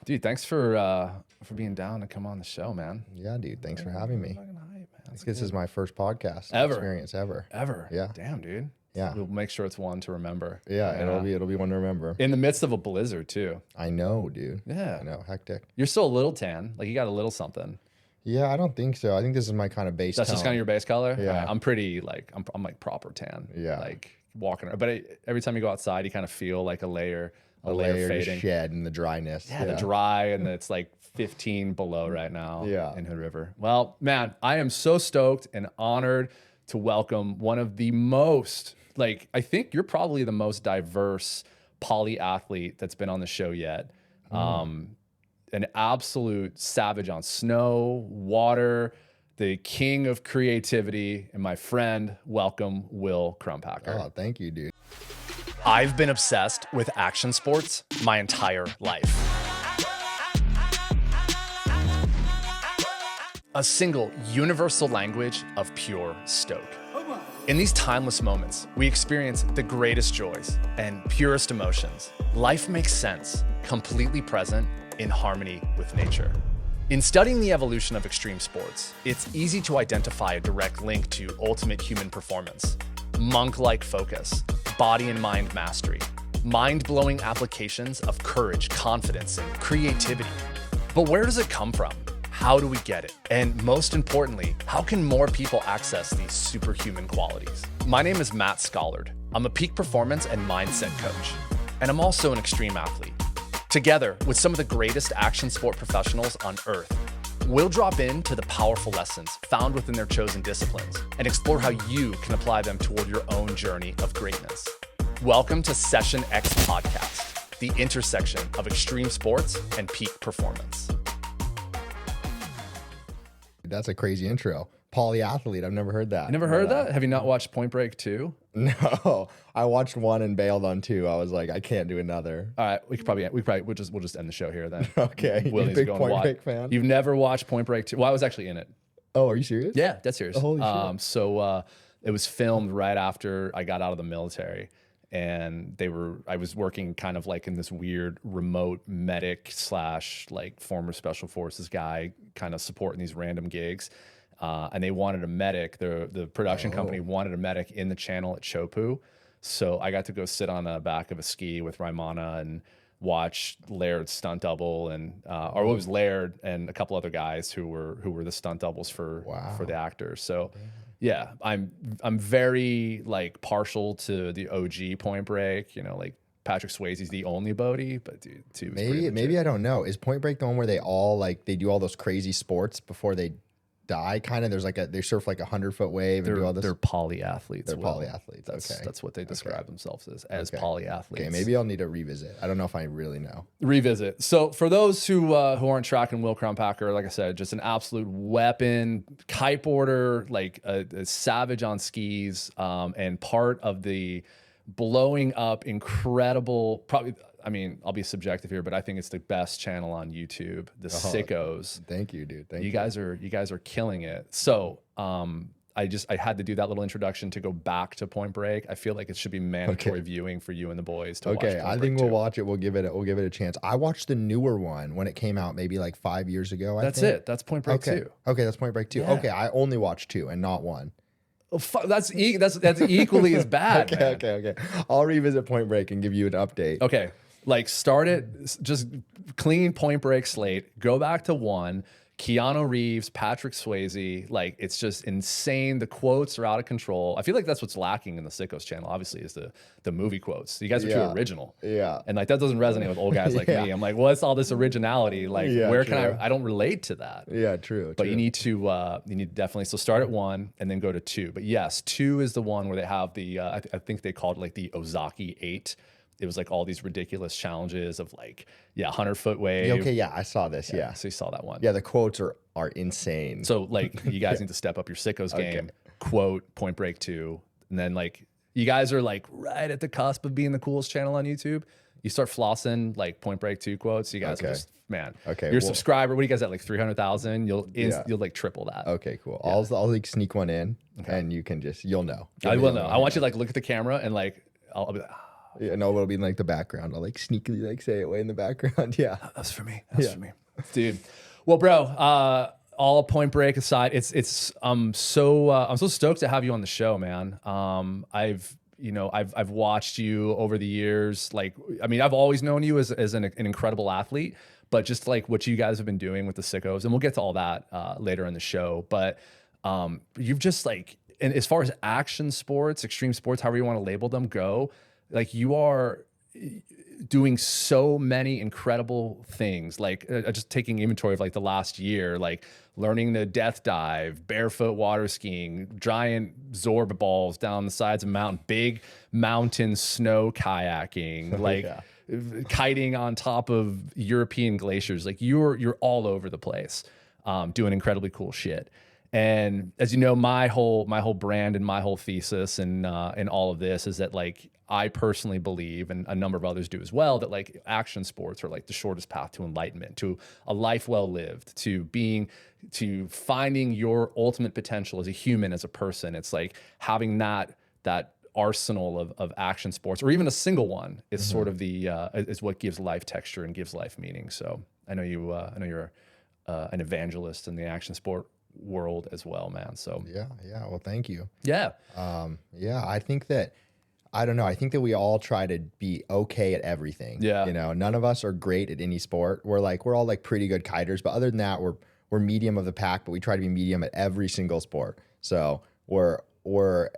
Dude, thanks for being down to come on the show, man. Yeah, dude. Thanks for having me. Fucking hype, man. This is my first podcast Ever. experience ever. Yeah. Damn, dude. Yeah. We'll make sure it's one to remember. Yeah, it'll be one to remember. In the midst of a blizzard, too. I know, dude. Yeah. I know, hectic. You're still a little tan. Like, you got a little something. Yeah, I don't think so. I think this is my kind of base That's just tone. kind of your base color? Yeah. Right. I'm pretty, like, I'm like proper tan. Yeah. Like, walking. But every time you go outside, you kind of feel like a layer just fading. shed and the dryness. Yeah, the dry, and it's like 15 below right now in Hood River. Well, man, I am so stoked and honored to welcome one of the most, like, I think you're probably the most diverse polyathlete that's been on the show yet. An absolute savage on snow, water, the king of creativity, and my friend, welcome Will Crumpacker. Oh, thank you, dude. I've been obsessed with action sports my entire life. A single universal language of pure stoke. In these timeless moments, we experience the greatest joys and purest emotions. Life makes sense, completely present, in harmony with nature. In studying the evolution of extreme sports, it's easy to identify a direct link to ultimate human performance, monk-like focus, body and mind mastery, mind-blowing applications of courage, confidence, and creativity. But where does it come from? How do we get it? And most importantly, how can more people access these superhuman qualities? My name is Matt Schollard. I'm a peak performance and mindset coach, and I'm also an extreme athlete. Together with some of the greatest action sport professionals on earth, we'll drop into the powerful lessons found within their chosen disciplines and explore how you can apply them toward your own journey of greatness. Welcome to Session X Podcast, the intersection of extreme sports and peak performance. That's a crazy intro. Polyathlete. I've never heard that. You never heard that? Have you not watched Point Break 2? No, I watched one and bailed on two. I was like, I can't do another. All right, we'll just end the show here then. Okay. Will You needs to big go and Point watch. Break fan? You've never watched Point Break 2? Well, I was actually in it. Oh, are you serious? Yeah, that's serious. Holy shit. So it was filmed right after I got out of the military, and I was working kind of like in this weird remote medic / like former special forces guy, kind of supporting these random gigs. And they wanted a medic. The production company wanted a medic in the channel at Chopu. So I got to go sit on the back of a ski with Raimana and watch Laird's stunt double, and or it was Laird and a couple other guys who were the stunt doubles for the actors. So yeah, I'm very like partial to the OG Point Break. You know, like Patrick Swayze's the only Bodie, but dude, two is Maybe I don't know. Is Point Break the one where they do all those crazy sports before they die? Kind of. There's like they surf like 100-foot wave and do all this. They're polyathletes. They're polyathletes. That's what they describe themselves as polyathletes. Okay, maybe I'll need to revisit. I don't know if I really know. Revisit. So for those who aren't tracking Will Crumpacker, like I said, just an absolute weapon, kiteboarder, like a savage on skis, and part of the blowing up incredible, probably, I mean, I'll be subjective here, but I think it's the best channel on YouTube, the Sickos. Thank you, dude. Thank you. You guys are killing it. So I had to do that little introduction to go back to Point Break. I feel like it should be mandatory viewing for you and the boys to watch. Okay, I think we'll watch it. We'll give it a chance. I watched the newer one when it came out, maybe like 5 years ago. That's it. That's Point Break 2. Okay, that's Point Break 2. Yeah. Okay, I only watched 2 and not 1. Oh, that's equally as bad. Okay. I'll revisit Point Break and give you an update. Okay, like start it, just clean Point Break slate. Go back to 1. Keanu Reeves, Patrick Swayze, like it's just insane. The quotes are out of control. I feel like that's what's lacking in the Sickos channel, obviously, is the movie quotes. You guys are too original. Yeah. And like that doesn't resonate with old guys like me. I'm like, what's all this originality? Like where can I don't relate to that. Yeah, true. But you need to definitely, so start at 1 and then go to 2. But yes, 2 is the one where they have the I think they called it like the Ozaki 8. It was like all these ridiculous challenges of like, 100-foot wave. Okay, yeah, I saw this. Yeah. So you saw that one. Yeah, the quotes are insane. So like you guys need to step up your Sickos game, quote Point Break 2. And then like you guys are like right at the cusp of being the coolest channel on YouTube. You start flossing like Point Break 2 quotes. You guys are just, man. Okay. Your subscriber, what do you guys at, like 300,000? You'll like triple that. Okay, cool. Yeah. I'll like sneak one in and you can you'll know. I will know. I want you to like look at the camera and like I'll be like, Yeah, no, it'll be in like the background. I'll like sneakily like say it way in the background. Yeah. That's for me. That's for me. Dude. Well, bro, all Point Break aside, I'm so stoked to have you on the show, man. I've watched you over the years. Like, I mean, I've always known you as an incredible athlete, but just like what you guys have been doing with the Sickos, and we'll get to all that later in the show. But you've just like, and as far as action sports, extreme sports, however you want to label them, go, like you are doing so many incredible things, like just taking inventory of like the last year, like learning the death dive, barefoot water skiing, giant Zorba balls down the sides of a mountain, big mountain snow kayaking, like kiting on top of European glaciers. Like you're all over the place, doing incredibly cool shit. And as you know, my whole brand and my whole thesis and all of this is that like I personally believe, and a number of others do as well, that like action sports are like the shortest path to enlightenment, to a life well lived, to finding your ultimate potential as a human, as a person. It's like having that arsenal of action sports, or even a single one, is sort of is what gives life texture and gives life meaning. So I know you're an evangelist in the action sport world as well, man. So yeah. Well, thank you. Yeah. I think that, I don't know. I think that we all try to be okay at everything. Yeah. You know, none of us are great at any sport. We're all like pretty good kiters, but other than that, we're medium of the pack, but we try to be medium at every single sport. So we're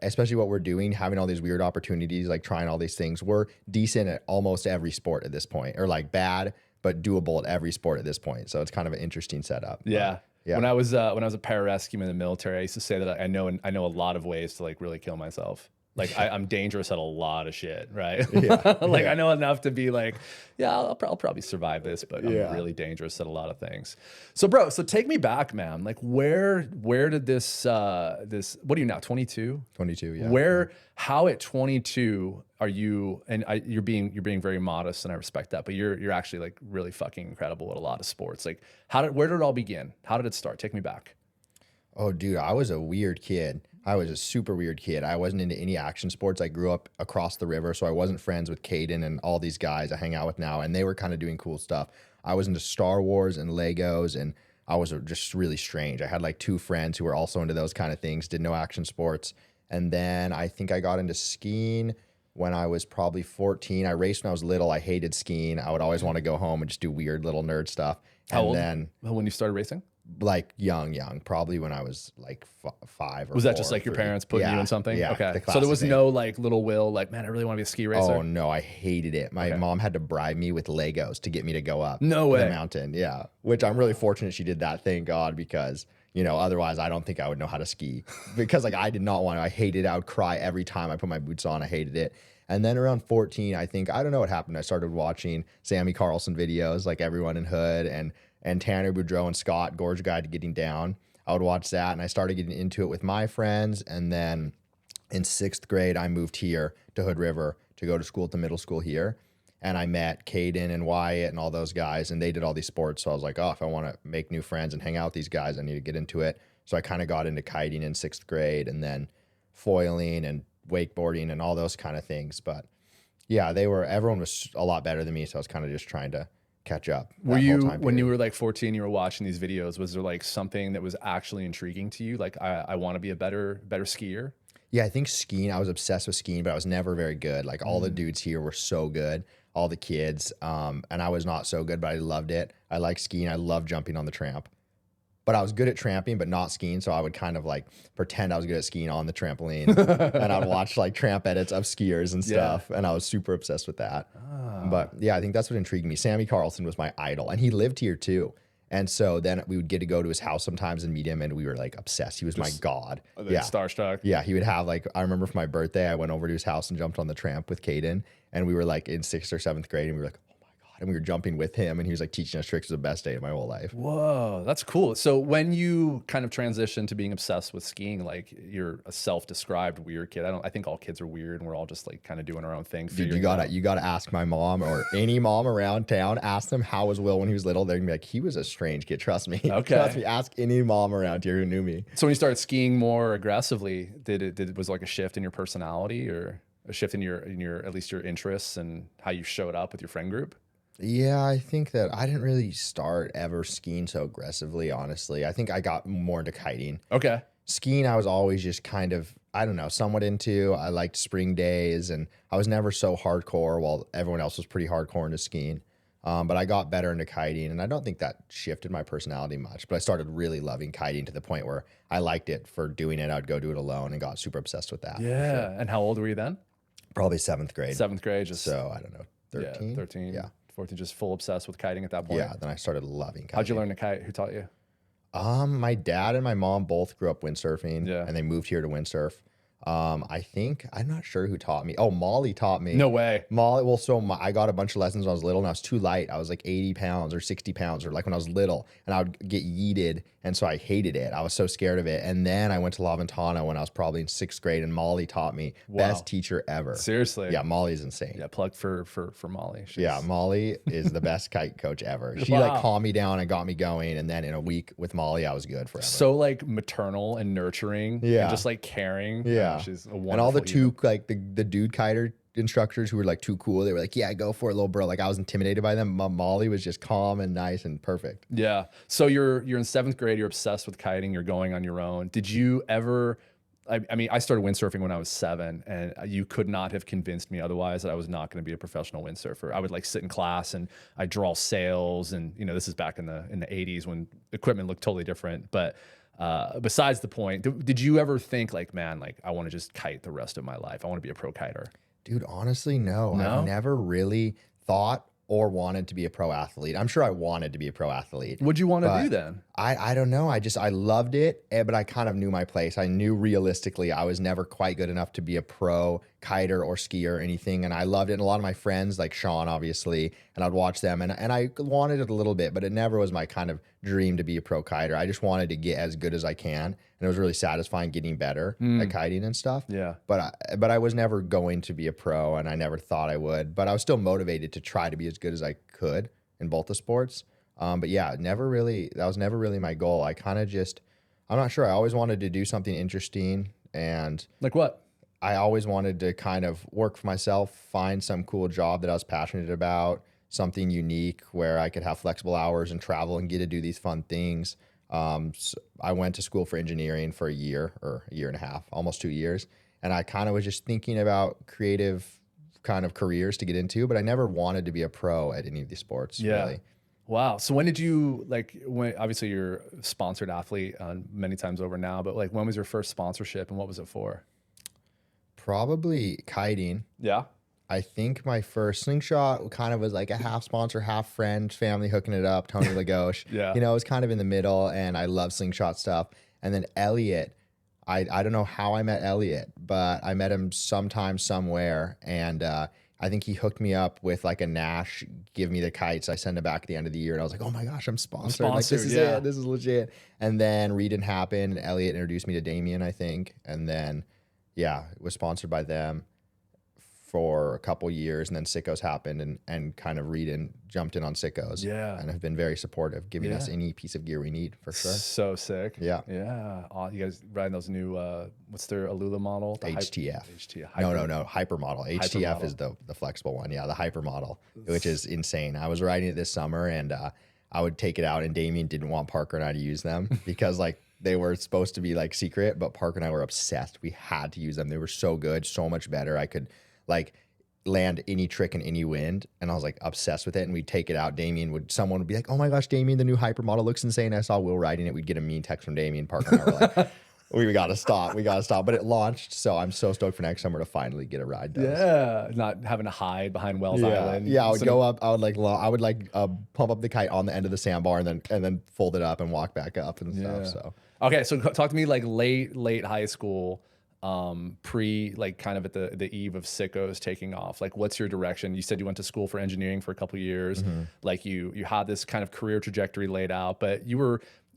especially what we're doing, having all these weird opportunities, like trying all these things. We're decent at almost every sport at this point, or like bad, but doable at every sport at this point. So it's kind of an interesting setup. Yeah. But, yeah. When I was a pararescueman in the military, I used to say that I know a lot of ways to like really kill myself. Like I'm dangerous at a lot of shit, right? Yeah. Like I know enough to be like, yeah, I'll probably survive this, but I'm Yeah. really dangerous at a lot of things. So, bro, take me back, man. Like where did this what are you now? 22? 22. Yeah. How at 22 are you? And you're being very modest, and I respect that. But you're actually like really fucking incredible at a lot of sports. Like where did it all begin? How did it start? Take me back. Oh, dude, I was a weird kid. I was a super weird kid. I wasn't into any action sports. I grew up across the river, so I wasn't friends with Caden and all these guys I hang out with now, and they were kind of doing cool stuff. I was into Star Wars and Legos, and I was just really strange. I had like 2 friends who were also into those kind of things, did no action sports. And then I think I got into skiing when I was probably 14. I raced when I was little. I hated skiing. I would always want to go home and just do weird little nerd stuff. How old? Then, when you started racing? Like young, probably when I was like 5 or Was that 4 just like your 3. parents putting Yeah, you in something? Yeah. Okay. The So there classic was thing. no like little Will, like, man, I really want to be a ski racer. Oh no, I hated it. My mom had to bribe me with Legos to get me to go up No way. the mountain. Yeah. Which I'm really fortunate she did that, thank God, because you know, otherwise I don't think I would know how to ski. Because like I did not want to. I hated it. I would cry every time I put my boots on. I hated it. And then around 14, I think, I don't know what happened. I started watching Sammy Carlson videos, like Everyone in Hood and Tanner Boudreau and Scott, Gorge Guide to Getting Down. I would watch that, and I started getting into it with my friends. And then in 6th grade, I moved here to Hood River to go to school at the middle school here. And I met Caden and Wyatt and all those guys, and they did all these sports. So I was like, oh, if I want to make new friends and hang out with these guys, I need to get into it. So I kind of got into kiting in 6th grade, and then foiling and wakeboarding and all those kind of things. But yeah, everyone was a lot better than me. So I was kind of just trying to catch up. Were you, when you were like 14, you were watching these videos, was there like something that was actually intriguing to you? Like, I want to be a better skier? Yeah, I think skiing, I was obsessed with skiing, but I was never very good. Like all the dudes here were so good, all the kids. And I was not so good, but I loved it. I like skiing. I love jumping on the tramp. But I was good at tramping, but not skiing. So I would kind of like pretend I was good at skiing on the trampoline. And I'd watch like tramp edits of skiers and stuff. Yeah. And I was super obsessed with that. But yeah, I think that's what intrigued me. Sammy Carlson was my idol, and he lived here too. And so then we would get to go to his house sometimes and meet him, and we were like obsessed. He was my god. Yeah. Starstruck. Yeah, he would have like, I remember for my birthday, I went over to his house and jumped on the tramp with Caden, and we were like in 6th or 7th grade, and we were like, and we were jumping with him, and he was like teaching us tricks. It was the best day of my whole life. Whoa, that's cool. So when you kind of transitioned to being obsessed with skiing, like you're a self-described weird kid. I think all kids are weird, and we're all just like kind of doing our own thing. Dude, you gotta ask my mom or any mom around town. Ask them how was Will when he was little. They're gonna be like, he was a strange kid. Trust me. Okay. Trust me. Ask any mom around here who knew me. So when you started skiing more aggressively, was like a shift in your personality, or? a shift in your at least your interests and how you showed up with your friend group? Yeah, I think that I didn't really start ever skiing so aggressively, honestly. I think I got more into kiting. Okay. Skiing, I was always just kind of, I don't know, somewhat into. I liked spring days, and I was never so hardcore while everyone else was pretty hardcore into skiing. But I got better into kiting, and I don't think that shifted my personality much. But I started really loving kiting to the point where I liked it for doing it. I'd go do it alone and got super obsessed with that. For Yeah. sure. And how old were you then? Probably seventh grade. Seventh grade, just So I don't know, 13? Yeah, 13, Yeah. 14, just full obsessed with kiting at that point. Yeah. Then I started loving kiting. How'd you learn to kite? Who taught you? My dad and my mom both grew up windsurfing, Yeah. and they moved here to windsurf. I think I'm not sure who taught me. Oh, Molly taught me. No way. Molly. Well, so I got a bunch of lessons when I was little, and I was too light. I was like 80 pounds or 60 pounds, or like when I was little, and I would get yeeted, and so I hated it. I was so scared of it. And then I went to La Ventana when I was probably in 6th grade, and Molly taught me. Wow. Best teacher ever. Seriously. Yeah, Molly's insane. Yeah, plug for Molly. Yeah, Molly is the best kite coach ever. She Wow. like calmed me down and got me going, and then in a week with Molly, I was good forever. So like maternal and nurturing. Yeah. And just like caring. Yeah. She's a wonderful And all the human. like the dude kiter instructors who were like too cool, they were like, yeah, go for it, little bro. Like I was intimidated by them. Molly was just calm and nice and perfect. Yeah. So you're in 7th grade, you're obsessed with kiting, you're going on your own. Did you ever I mean, I started windsurfing when I was 7, and you could not have convinced me otherwise that I was not going to be a professional windsurfer. I would like sit in class and I draw sails, and you know, this is back in the 80s when equipment looked totally different. But besides the point, did you ever think like, man, like I want to just kite the rest of my life? I want to be a pro kiter. Dude, honestly, no. No? I've never really thought or wanted to be a pro athlete. I'm sure I wanted to be a pro athlete. What'd you want to But do then? I don't know. I loved it, but I kind of knew my place. I knew realistically I was never quite good enough to be a pro kiter or skier or anything. And I loved it. And a lot of my friends, like Sean, obviously, and I'd watch them, and I wanted it a little bit, but it never was my kind of dream to be a pro kiter. I just wanted to get as good as I can. And it was really satisfying getting better at kiting and stuff. Yeah. But I was never going to be a pro, and I never thought I would. But I was still motivated to try to be as good as I could in both the sports. But yeah, that was never really my goal. I kind of just, I'm not sure. I always wanted to do something interesting, and Like what? I always wanted to kind of work for myself, find some cool job that I was passionate about, something unique where I could have flexible hours and travel and get to do these fun things. So I went to school for engineering for a year or a year and a half, almost 2 years. And I kind of was just thinking about creative kind of careers to get into, but I never wanted to be a pro at any of these sports. Yeah. Really. Wow. So when did you when obviously you're a sponsored athlete many times over now, but like when was your first sponsorship and what was it for? Probably kiting. Yeah. I think my first slingshot kind of was like a half sponsor, half friend, family hooking it up, Tony Lagosche. Yeah. You know, it was kind of in the middle, and I love slingshot stuff. And then Elliot, I don't know how I met Elliot, but I met him sometime somewhere, and I think he hooked me up with like a Nash, give me the kites. I send it back at the end of the year, and I was like, oh my gosh, I'm sponsored. Like, this is yeah. it. This is legit. And then Reedon happened, and Elliot introduced me to Damien, I think. And then, yeah, it was sponsored by them for a couple years, and then Sickos happened, and kind of Reedon jumped in on Sickos. Yeah. And have been very supportive, giving us Yeah. any piece of gear we need for sure. So sick. Yeah. Yeah. You guys riding those new, what's their Alula model? The HTF. HTF. No, hypermodel. HTF is the flexible one. Yeah, the hypermodel, which is insane. I was riding it this summer, and I would take it out, and Damien didn't want Parker and I to use them because like they were supposed to be like secret, but Parker and I were obsessed. We had to use them. They were so good, so much better. I could like land any trick in any wind, and I was like obsessed with it. And we'd take it out. Someone would be like, oh my gosh, Damien, the new hypermodel looks insane. I saw Will riding it. We'd get a mean text from Damien. Parker and I were like, we gotta stop. But it launched, so I'm so stoked for next summer to finally get a ride done. Yeah. Not having to hide behind Wells Island. Yeah, I would go up. I would pump up the kite on the end of the sandbar, and then fold it up and walk back up and stuff. So Okay, so talk to me like late high school, like kind of at the eve of Sickos taking off. Like, what's your direction? You said you went to school for engineering for a couple of years. Like you had this kind of career trajectory laid out, but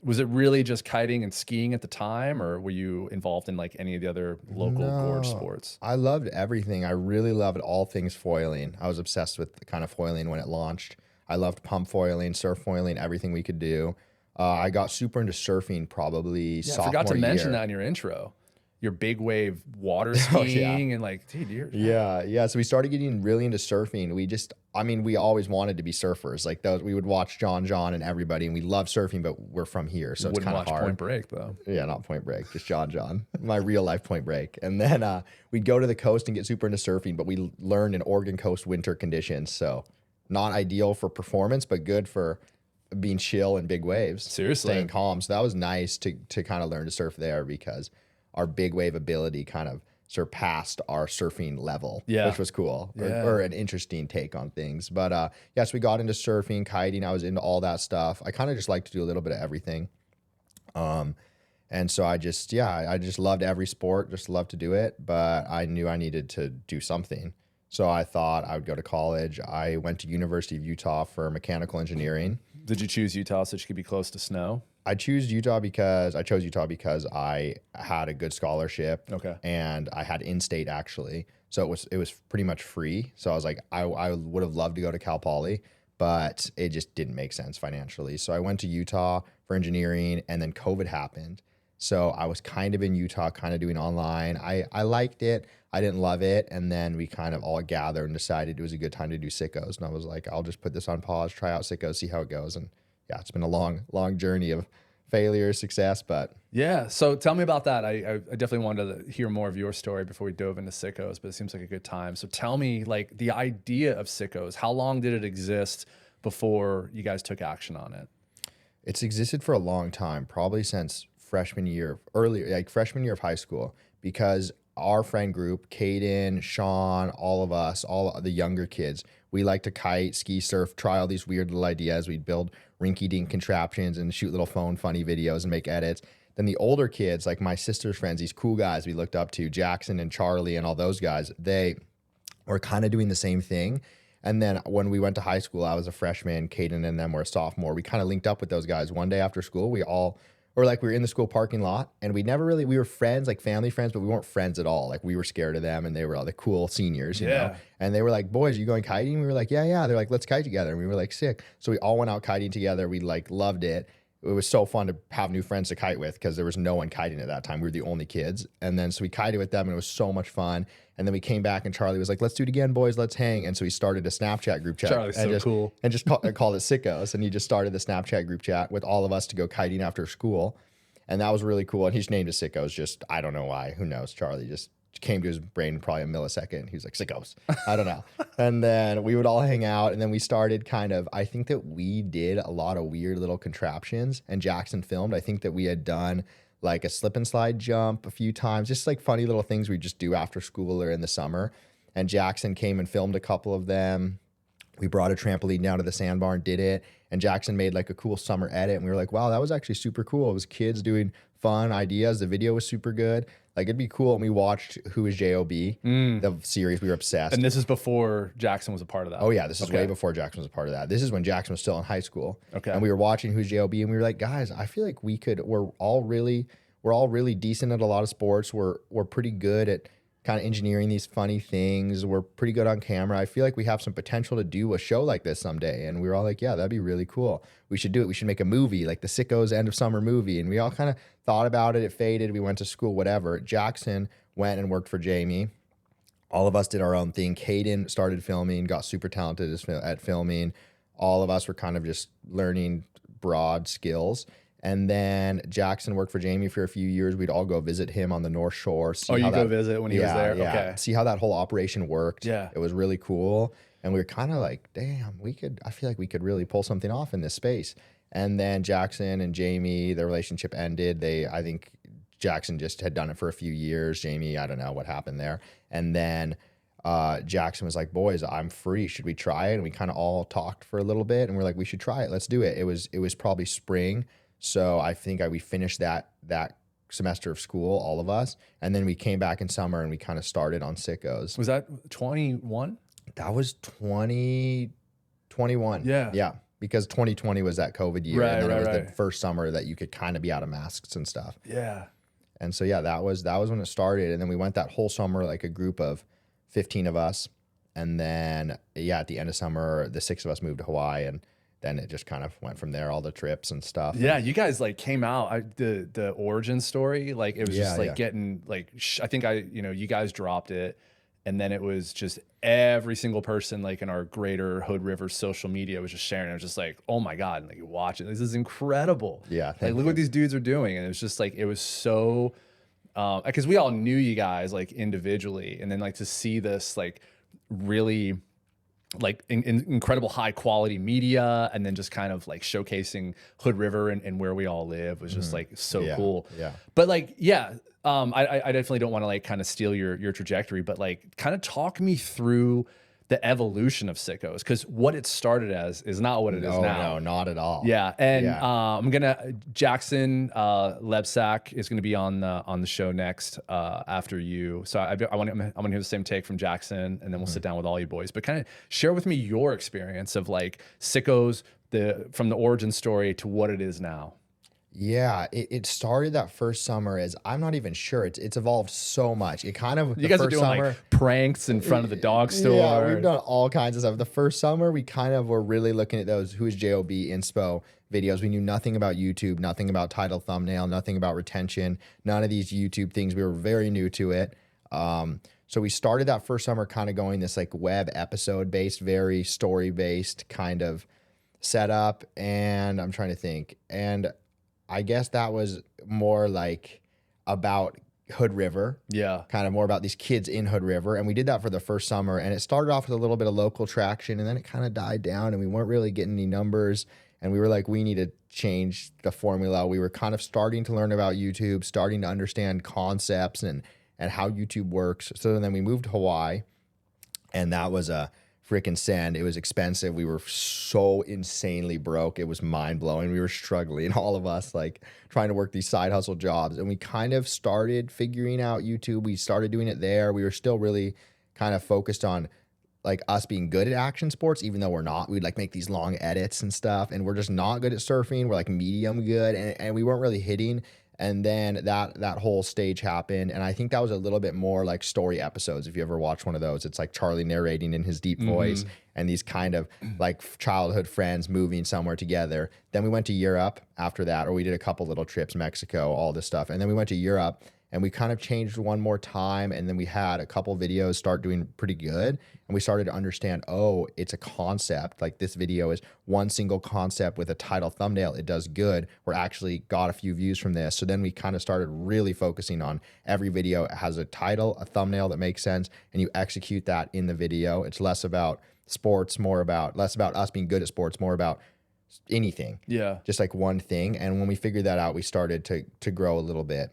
was it really just kiting and skiing at the time, or were you involved in like any of the other local gorge sports? I loved everything. I really loved all things foiling. I was obsessed with the kind of foiling when it launched. I loved pump foiling, surf foiling, everything we could do. I got super into surfing probably sophomore year. I forgot to mention that in your intro. your big wave water Oh, yeah. skiing and like, dude, Yeah. So we started getting really into surfing. We always wanted to be surfers. Like those, we would watch John and everybody, and we love surfing, but we're from here, so it's wouldn't kind of watch hard. Point Break though. Yeah, not Point Break, just John, my real life Point Break. And then we'd go to the coast and get super into surfing, but we learned in Oregon coast winter conditions, so not ideal for performance, but good for being chill in big waves. Seriously. Staying calm. So that was nice to kind of learn to surf there, because our big wave ability kind of surpassed our surfing level, which was cool, or an interesting take on things. But yes, we got into surfing, kiting. I was into all that stuff. I kind of just like to do a little bit of everything. And so I just loved every sport, just loved to do it, but I knew I needed to do something. So I thought I would go to college. I went to University of Utah for mechanical engineering. Did you choose Utah so you could be close to snow? I chose Utah because I had a good scholarship. Okay. And I had in-state actually. So it was pretty much free. So I was like, I would have loved to go to Cal Poly, but it just didn't make sense financially. So I went to Utah for engineering, and then COVID happened. So I was kind of in Utah, kind of doing online. I liked it. I didn't love it. And then we kind of all gathered and decided it was a good time to do Sickos. And I was like, I'll just put this on pause, try out Sickos, see how it goes. And yeah, it's been a long journey of failure, success, but. Yeah. So tell me about that. I definitely wanted to hear more of your story before we dove into Sickos, but it seems like a good time. So tell me, like, the idea of Sickos, how long did it exist before you guys took action on it? It's existed for a long time, probably since freshman year of high school, because our friend group, Caden, Sean, all of us, all the younger kids, we like to kite, ski, surf, try all these weird little ideas. We'd build rinky-dink contraptions and shoot little phone funny videos and make edits. Then the older kids, like my sister's friends, these cool guys we looked up to, Jackson and Charlie and all those guys, they were kind of doing the same thing. And then when we went to high school, I was a freshman, Caden and them were a sophomore. We kind of linked up with those guys. One day after school, we were in the school parking lot, and we were friends, like family friends, but we weren't friends at all. Like, we were scared of them, and they were all the cool seniors, you know? And they were like, boys, are you going kiting? We were like, yeah. They're like, let's kite together. And we were like, sick. So we all went out kiting together. We like loved it. It was so fun to have new friends to kite with, because there was no one kiting at that time. We were the only kids. And then so we kited with them, and it was so much fun. And then we came back, and Charlie was like, let's do it again, boys, let's hang. And so he started a Snapchat group chat. Charlie's so cool. And just called it Sickos. And he just started the Snapchat group chat with all of us to go kiting after school. And that was really cool. And he just named it Sickos. Just, I don't know why. Who knows? Charlie just came to his brain in probably a millisecond. He was like, Sickos. I don't know. And then we would all hang out. And then we started I think that we did a lot of weird little contraptions. And Jackson filmed. I think that we had done like a slip and slide jump a few times. Just like funny little things we just do after school or in the summer. And Jackson came and filmed a couple of them. We brought a trampoline down to the sandbar and did it. And Jackson made like a cool summer edit. And we were like, wow, that was actually super cool. It was kids doing fun ideas. The video was super good. Like, it'd be cool. And we watched Who is J.O.B., the series. We were obsessed. And this is before Jackson was a part of that. Oh, yeah. This is way before Jackson was a part of that. This is when Jackson was still in high school. Okay. And we were watching Who's J.O.B., and we were like, guys, I feel like we're all really decent at a lot of sports. We're pretty good at kind of engineering these funny things. We're pretty good on camera. I feel like we have some potential to do a show like this someday. And we were all like, yeah, that'd be really cool. We should do it. We should make a movie, like the Sickos end of summer movie. And we all kind of thought about it. It faded. We went to school, whatever. Jackson went and worked for Jamie. All of us did our own thing. Caden started filming, got super talented at filming. All of us were kind of just learning broad skills. And then Jackson worked for Jamie for a few years. We'd all go visit him on the North Shore. Go visit when he was there? Yeah. Okay. See how that whole operation worked. Yeah. It was really cool. And we were kind of like, damn, I feel like we could really pull something off in this space. And then Jackson and Jamie, their relationship ended. I think Jackson just had done it for a few years. Jamie, I don't know what happened there. And then Jackson was like, boys, I'm free. Should we try it? And we kind of all talked for a little bit. And we're like, we should try it. Let's do it. It was probably spring. So I think we finished that semester of school, all of us. And then we came back in summer and we kind of started on Sickos. Was that 21? That was 2021. Yeah. Yeah. Because 2020 was that COVID year. And then it was the first summer that you could kind of be out of masks and stuff. Yeah. And so, yeah, that was when it started. And then we went that whole summer, like a group of 15 of us. And then, yeah, at the end of summer, the 6 of us moved to Hawaii. And then it just kind of went from there, all the trips and stuff. Yeah, you guys like came out the origin story, like it was just like getting like I think you guys dropped it, and then it was just every single person like in our greater Hood River social media was just sharing. It was just like, oh my god, and like you watch it, this is incredible. Yeah, like look what these dudes are doing, and it was just like it was so because we all knew you guys like individually, and then like to see this like really like incredible high quality media, and then just kind of like showcasing Hood River and where we all live was just like so cool. Yeah. But like, I definitely don't want to like kind of steal your trajectory, but like kind of talk me through the evolution of Sickos, because what it started as is not what it is now. No, not at all. Yeah, and Jackson Lebsack is gonna be on the show next after you. So I want to hear the same take from Jackson, and then we'll sit down with all you boys. But kind of share with me your experience of like Sickos, from the origin story to what it is now. Yeah, it started that first summer as I'm not even sure. It's evolved so much. It kind of you guys are doing like pranks in front of the dog store. Yeah, we've done all kinds of stuff. The first summer we kind of were really looking at those who is JOB inspo videos. We knew nothing about YouTube, nothing about title thumbnail, nothing about retention, none of these YouTube things. We were very new to it. So we started that first summer kind of going this like web episode based, very story based kind of setup. And I'm trying to think. And I guess that was more like about Hood River. Yeah. Kind of more about these kids in Hood River. And we did that for the first summer. And it started off with a little bit of local traction. And then it kind of died down and we weren't really getting any numbers. And we were like, we need to change the formula. We were kind of starting to learn about YouTube, starting to understand concepts and how YouTube works. So then we moved to Hawaii. And that was a freaking send. It was expensive. We were so insanely broke. It was mind blowing. We were struggling, all of us, like trying to work these side hustle jobs. And we kind of started figuring out YouTube. We started doing it there. We were still really kind of focused on like us being good at action sports, even though we're not. We'd like make these long edits and stuff. And we're just not good at surfing. We're like medium good. And we weren't really hitting. And then that whole stage happened. And I think that was a little bit more like story episodes. If you ever watch one of those, it's like Charlie narrating in his deep voice and these kind of like childhood friends moving somewhere together. Then we went to Europe after that, or we did a couple little trips, Mexico, all this stuff. And then we went to Europe and we kind of changed one more time. And then we had a couple videos start doing pretty good. And we started to understand, oh, it's a concept. Like this video is one single concept with a title thumbnail. It does good. We're actually got a few views from this. So then we kind of started really focusing on every video has a title, a thumbnail that makes sense, and you execute that in the video. It's less about sports, less about us being good at sports, more about anything. Yeah. Just like one thing. And when we figured that out, we started to grow a little bit.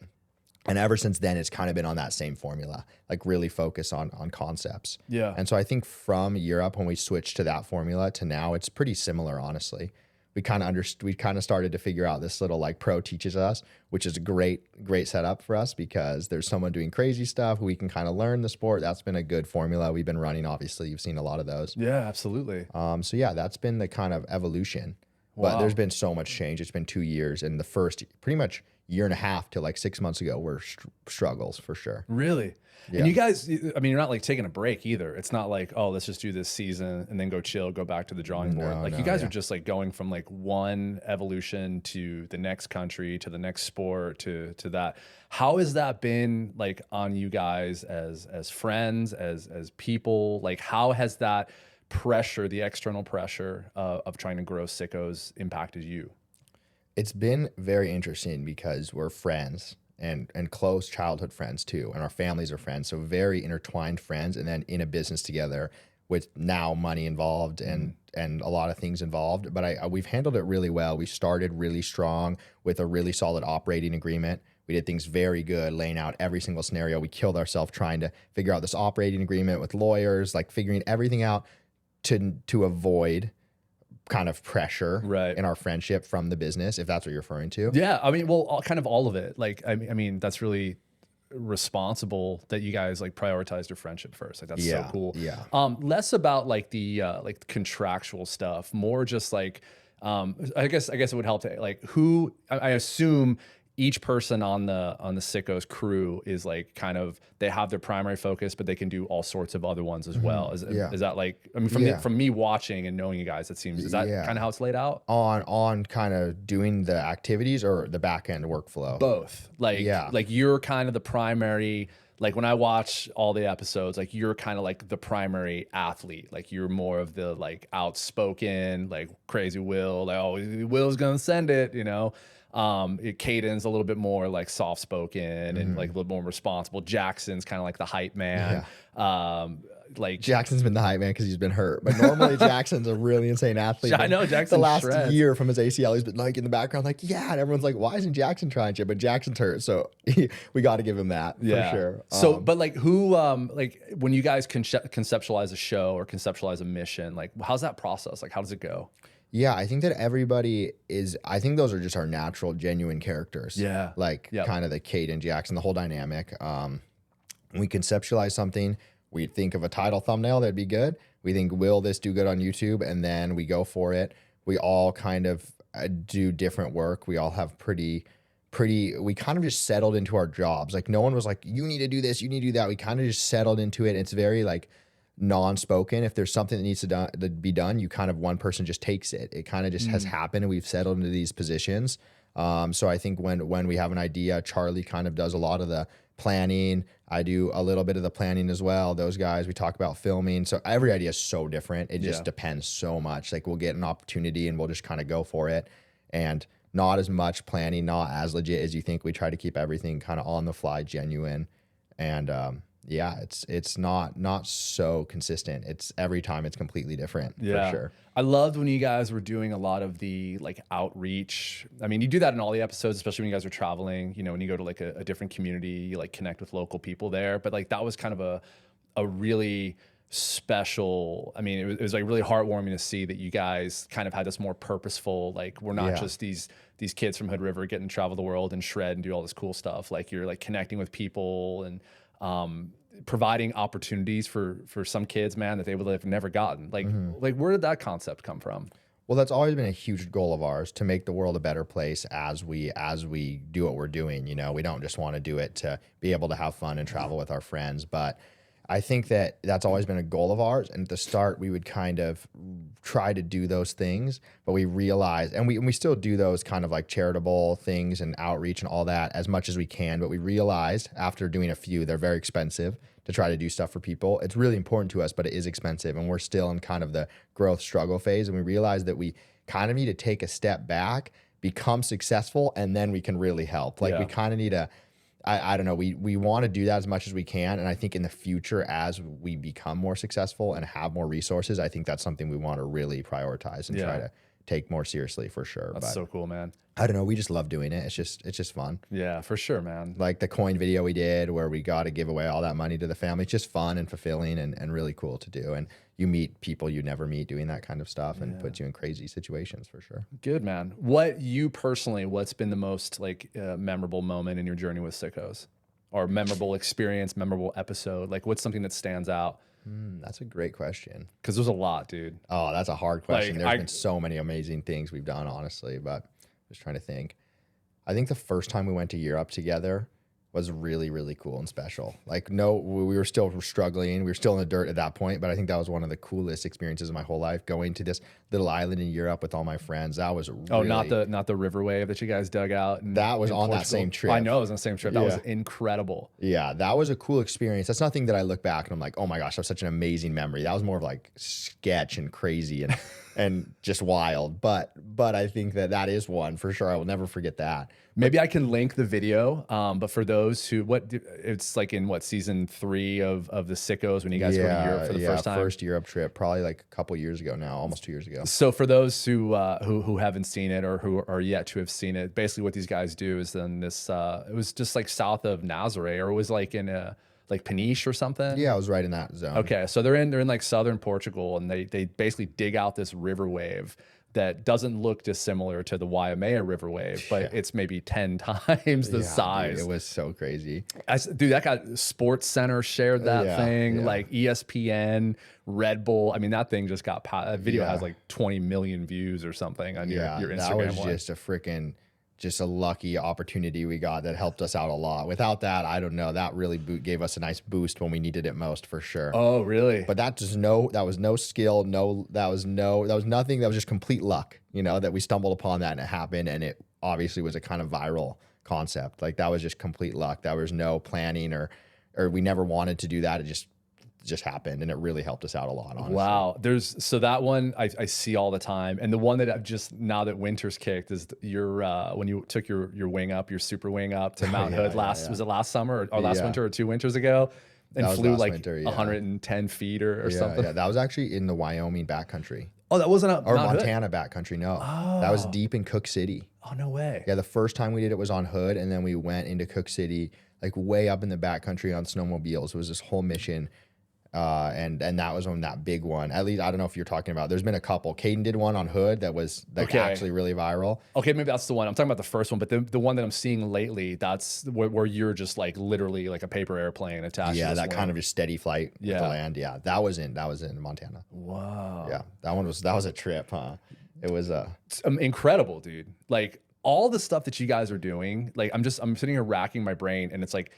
And ever since then, it's kind of been on that same formula, like really focus on concepts. Yeah. And so I think from Europe, when we switched to that formula to now, it's pretty similar, honestly. We kind of started to figure out this little like pro teaches us, which is a great setup for us because there's someone doing crazy stuff. We can kind of learn the sport. That's been a good formula we've been running. Obviously, you've seen a lot of those. Yeah, absolutely. So yeah, that's been the kind of evolution. Wow. But there's been so much change. It's been 2 years, and the first pretty much year and a half to like 6 months ago were struggles for sure. Really? Yeah. And you guys, I mean, you're not like taking a break either. It's not like, oh, let's just do this season and then go chill, go back to the drawing board. Like you guys are just like going from like one evolution to the next country, to the next sport, to that. How has that been like on you guys as friends, as people? Like how has that pressure, the external pressure of trying to grow Sickos impacted you? It's been very interesting because we're friends and close childhood friends too. And our families are friends. So very intertwined friends, and then in a business together with now money involved and a lot of things involved. But we've handled it really well. We started really strong with a really solid operating agreement. We did things very good, laying out every single scenario. We killed ourselves trying to figure out this operating agreement with lawyers, like figuring everything out to avoid kind of pressure in our friendship from the business, if that's what you're referring to. Yeah, I mean, well, kind of all of it. Like, I mean, that's really responsible that you guys like prioritized your friendship first. Like, that's so cool. Yeah. Less about like the like contractual stuff, more just like, I guess it would help to like who I assume each person on the Sickos crew is like kind of, they have their primary focus, but they can do all sorts of other ones as well. Is that like, I mean, from me watching and knowing you guys, it seems, is that kind of how it's laid out? On kind of doing the activities or the back end workflow? Both. Like, like you're kind of the primary, like when I watch all the episodes, like you're kind of like the primary athlete. Like you're more of the like outspoken, like crazy Will, like, oh, Will's gonna send it, you know? Caden's a little bit more like soft spoken and like a little more responsible. Jackson's kind of like the hype man. Like Jackson's been the hype man because he's been hurt, but normally Jackson's a really insane athlete. I know Jackson. The last year from his ACL, he's been like in the background, like, yeah, and everyone's like, why isn't Jackson trying shit? But Jackson's hurt, so we got to give him that for sure. So, but like who, like when you guys conceptualize a show or conceptualize a mission, like how's that process? Like how does it go? Yeah, I think that everybody is, I think those are just our natural, genuine characters. Yeah. Like kind of the Caden, Jackson, the whole dynamic. We conceptualize something. We think of a title thumbnail that'd be good. We think, will this do good on YouTube? And then we go for it. We all kind of do different work. We all have we kind of just settled into our jobs. Like no one was like, you need to do this, you need to do that. We kind of just settled into it. It's very like non-spoken. If there's something that needs to be done, you kind of, one person just takes it. It kind of just has happened and we've settled into these positions. So I think when we have an idea, Charlie kind of does a lot of the planning. I do a little bit of the planning as well. Those guys, we talk about filming. So every idea is so different. It just depends so much. Like we'll get an opportunity and we'll just kind of go for it. And not as much planning, not as legit as you think. We try to keep everything kind of on the fly, genuine. And yeah, it's not so consistent. It's every time it's completely different for sure. I loved when you guys were doing a lot of the like outreach. I mean, you do that in all the episodes, especially when you guys are traveling, you know, when you go to like a different community, you like connect with local people there. But like that was kind of a really special, I mean, it was like really heartwarming to see that you guys kind of had this more purposeful, like we're not just these kids from Hood River getting to travel the world and shred and do all this cool stuff. Like you're like connecting with people and providing opportunities for some kids, man, that they would have never gotten. Like, like where did that concept come from? Well, that's always been a huge goal of ours, to make the world a better place as we do what we're doing. You know, we don't just want to do it to be able to have fun and travel with our friends, but I think that that's always been a goal of ours. And at the start, we would kind of try to do those things, but we realized, and we still do those kind of like charitable things and outreach and all that as much as we can. But we realized after doing a few, they're very expensive to try to do stuff for people. It's really important to us, but it is expensive. And we're still in kind of the growth struggle phase. And we realized that we kind of need to take a step back, become successful, and then we can really help. Like we kind of need to, I don't know, we want to do that as much as we can. And I think in the future, as we become more successful and have more resources, I think that's something we want to really prioritize and try to take more seriously for sure. That's so cool, man. I don't know, we just love doing it. It's just fun. Yeah, for sure, man. Like the coin video we did where we got to give away all that money to the family. It's just fun and fulfilling and really cool to do. And you meet people you never meet doing that kind of stuff and puts you in crazy situations for sure. Good, man. What's been the most like memorable moment in your journey with Sickos, or memorable experience, memorable episode? Like what's something that stands out? That's a great question. Because there's a lot, dude. Oh, that's a hard question. Like, There's been so many amazing things we've done, honestly, but just trying to think. I think the first time we went to Europe together was really, really cool and special. Like, no, we were still struggling. We were still in the dirt at that point, but I think that was one of the coolest experiences of my whole life, going to this little island in Europe with all my friends. That was really, not the river wave that you guys dug out. That was on that same trip. I know it was on the same trip. That was incredible. Yeah, that was a cool experience. That's nothing that I look back and I'm like, oh my gosh, that was such an amazing memory. That was more of like sketch and crazy and and just wild. But I think that is one for sure. I will never forget that. Maybe I can link the video. But for those who, it's like in season 3 of the Sickos when you guys go to Europe for the first time? First Europe trip, probably like a couple years ago now, almost 2 years ago. So for those who haven't seen it or who are yet to have seen it, basically what these guys do is then this, it was just like south of Nazaré, or it was like in like Peniche or something. Yeah, I was right in that zone. Okay, so they're in like southern Portugal, and they basically dig out this river wave that doesn't look dissimilar to the Waimea river wave, but it's maybe 10 times the size. Dude, it was so crazy. Dude, that got Sports Center shared that thing, like ESPN, Red Bull. I mean, that thing just got, that video has like 20 million views or something on your Instagram. That was just a freaking, just a lucky opportunity we got that helped us out a lot. Without that, I don't know. That really gave us a nice boost when we needed it most, for sure. Oh, really? But that was no skill, that was nothing. That was just complete luck, that we stumbled upon that and it happened. And it obviously was a kind of viral concept. Like that was just complete luck. There was no planning or we never wanted to do that. It just happened, and it really helped us out a lot, honestly. Wow. So that one I see all the time. And the one that I've just, now that winter's kicked, is your when you took your wing up, your super wing up to Mount Hood was it last summer or last winter or 2 winters ago? And flew like winter, 110 feet or something. Yeah, that was actually in the Wyoming backcountry. Oh, that wasn't or Montana backcountry. No, that was deep in Cook City. Oh, no way. Yeah, the first time we did it was on Hood, and then we went into Cook City, like way up in the backcountry on snowmobiles. It was this whole mission. And that was on that big one. At least I don't know if you're talking about. There's been a couple. Caden did one on Hood that was actually really viral. Okay, maybe that's the one. I'm talking about the first one, but the one that I'm seeing lately, that's where you're just like literally like a paper airplane attached. Yeah, to that wing. kind of just steady flight with the land. Yeah, that was in Montana. Wow. Yeah, that was a trip, huh? It was incredible, dude. Like all the stuff that you guys are doing. Like I'm sitting here racking my brain, and it's like,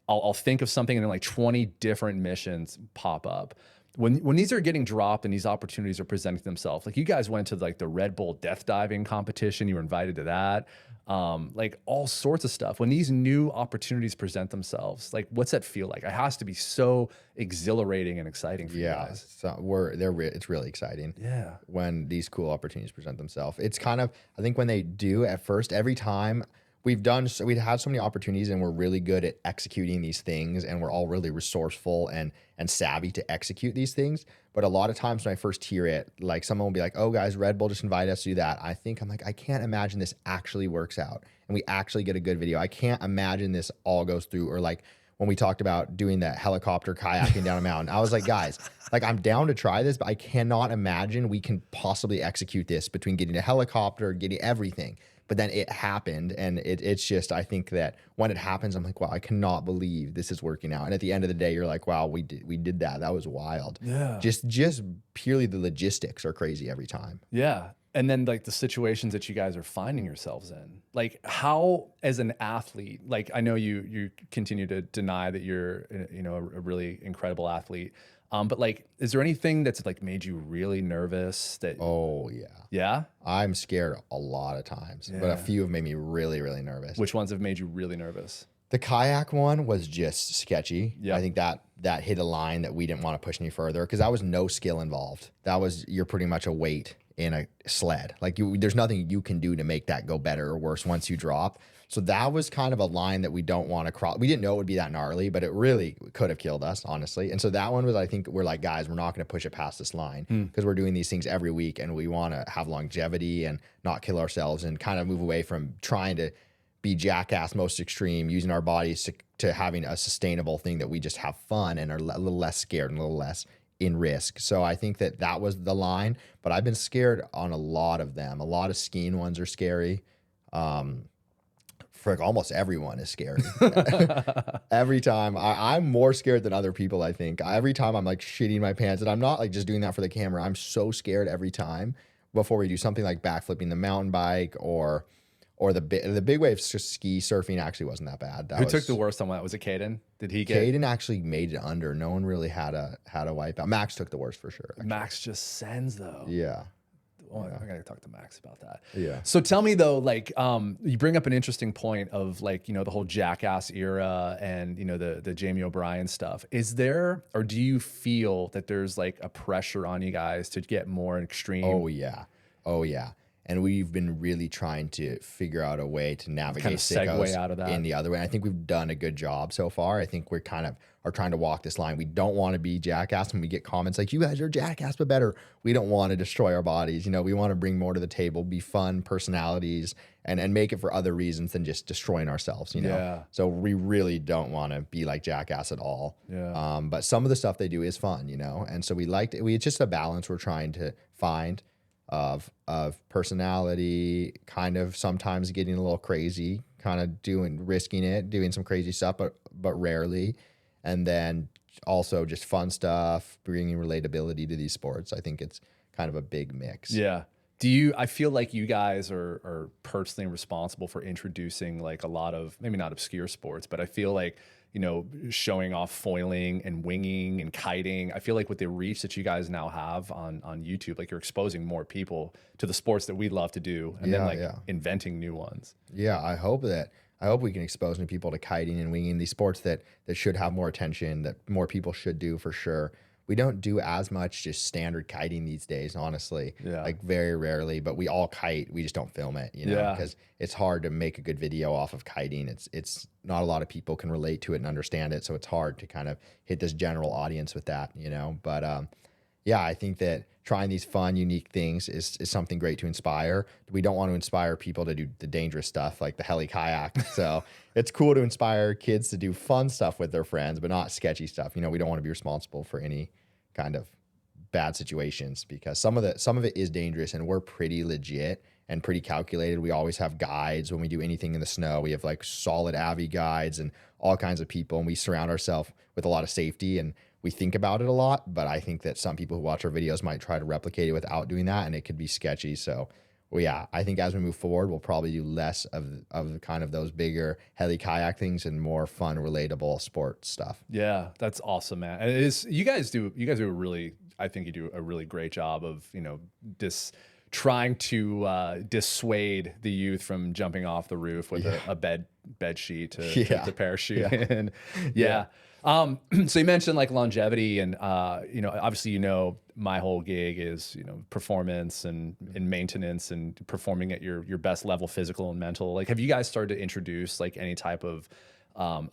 I'll think of something and then like 20 different missions pop up. When these are getting dropped and these opportunities are presenting themselves, like you guys went to like the Red Bull death diving competition, you were invited to that, like all sorts of stuff. When these new opportunities present themselves, like what's that feel like? It has to be so exhilarating and exciting for you guys. So it's really exciting. Yeah. When these cool opportunities present themselves, it's kind of, I think when they do at first, every time we've had so many opportunities, and we're really good at executing these things, and we're all really resourceful and savvy to execute these things. But a lot of times when I first hear it, like someone will be like, "Oh guys, Red Bull just invited us to do that." I'm like, I can't imagine this actually works out and we actually get a good video. I can't imagine this all goes through. Or like when we talked about doing that helicopter kayaking down a mountain, I was like, guys, like I'm down to try this, but I cannot imagine we can possibly execute this between getting a helicopter, getting everything. But then it happened, and it's just, I think that when it happens, I'm like, wow, I cannot believe this is working out. And at the end of the day, you're like, wow, we did that. That was wild. Yeah. Just purely the logistics are crazy every time. Yeah. And then like the situations that you guys are finding yourselves in, like how, as an athlete, like I know you continue to deny that you're, a really incredible athlete. But like, is there anything that's like made you really nervous that? Oh yeah. Yeah. I'm scared a lot of times, but a few have made me really, really nervous. Which ones have made you really nervous? The kayak one was just sketchy. Yeah. I think that hit a line that we didn't want to push any further, because that was no skill involved. You're pretty much a weight in a sled. Like there's nothing you can do to make that go better or worse once you drop. So that was kind of a line that we don't want to cross. We didn't know it would be that gnarly, but it really could have killed us, honestly. And so that one was, I think we're like, guys, we're not going to push it past this line, because we're doing these things every week, and we want to have longevity and not kill ourselves, and kind of move away from trying to be jackass most extreme, using our bodies to having a sustainable thing that we just have fun and are a little less scared and a little less in risk. So I think that was the line, but I've been scared on a lot of them. A lot of skiing ones are scary. For like almost everyone is scary. Every time I'm more scared than other people. I think every time I'm like shitting my pants, and I'm not like just doing that for the camera. I'm so scared every time before we do something like backflipping the mountain bike or the big wave ski surfing. Actually wasn't that bad. Who took the worst on that? Was it Caden? Did he get? Caden actually made it under. No one really had a wipe out. Max took the worst for sure. Actually. Max just sends though. Yeah. Oh, I gotta talk to Max about that. Yeah. So tell me though, like, you bring up an interesting point of like, the whole Jackass era and the Jamie O'Brien stuff. Is there, or do you feel that there's like a pressure on you guys to get more extreme? Oh yeah. And we've been really trying to figure out a way to navigate kind of segue out of that in the other way. And I think we've done a good job so far. I think we're kind of are trying to walk this line. We don't want to be jackass when we get comments like, you guys are jackass, but better. We don't want to destroy our bodies. We want to bring more to the table, be fun personalities, and make it for other reasons than just destroying ourselves, Yeah. So we really don't want to be like jackass at all. Yeah. But some of the stuff they do is fun, And so it's just a balance we're trying to find of personality, kind of sometimes getting a little crazy, kind of risking it, doing some crazy stuff, but rarely. And then also just fun stuff, bringing relatability to these sports. I think it's kind of a big mix. Yeah. I feel like you guys are personally responsible for introducing like a lot of, maybe not obscure sports, but I feel like, you know, showing off foiling and winging and kiting. I feel like with the reach that you guys now have on YouTube, like you're exposing more people to the sports that we love to do, and then like inventing new ones. Yeah, I hope we can expose new people to kiting and winging, these sports that should have more attention, that more people should do for sure. We don't do as much just standard kiting these days, honestly. Yeah. Like very rarely, but we all kite. We just don't film it, you know, because it's hard to make a good video off of kiting. It's not a lot of people can relate to it and understand it, so it's hard to kind of hit this general audience with that, you know. But yeah, I think that trying these fun, unique things is something great to inspire. We don't want to inspire people to do the dangerous stuff like the heli kayak. So it's cool to inspire kids to do fun stuff with their friends, but not sketchy stuff. You know, we don't want to be responsible for any kind of bad situations, because some of it is dangerous, and we're pretty legit and pretty calculated. We always have guides when we do anything in the snow. We have like solid AVI guides and all kinds of people, and we surround ourselves with a lot of safety, and we think about it a lot. But I think that some people who watch our videos might try to replicate it without doing that, and it could be sketchy. So well, yeah, I think as we move forward, we'll probably do less of kind of those bigger heli kayak things and more fun, relatable sports stuff. Yeah, that's awesome, man. And it is, you guys do a really, I think you do a really great job of, you know, trying to dissuade the youth from jumping off the roof with a bed sheet to parachute in. So you mentioned like longevity, and you know, obviously, you know, my whole gig is, you know, performance and maintenance and performing at your best level, physical and mental. Like, have you guys started to introduce like any type of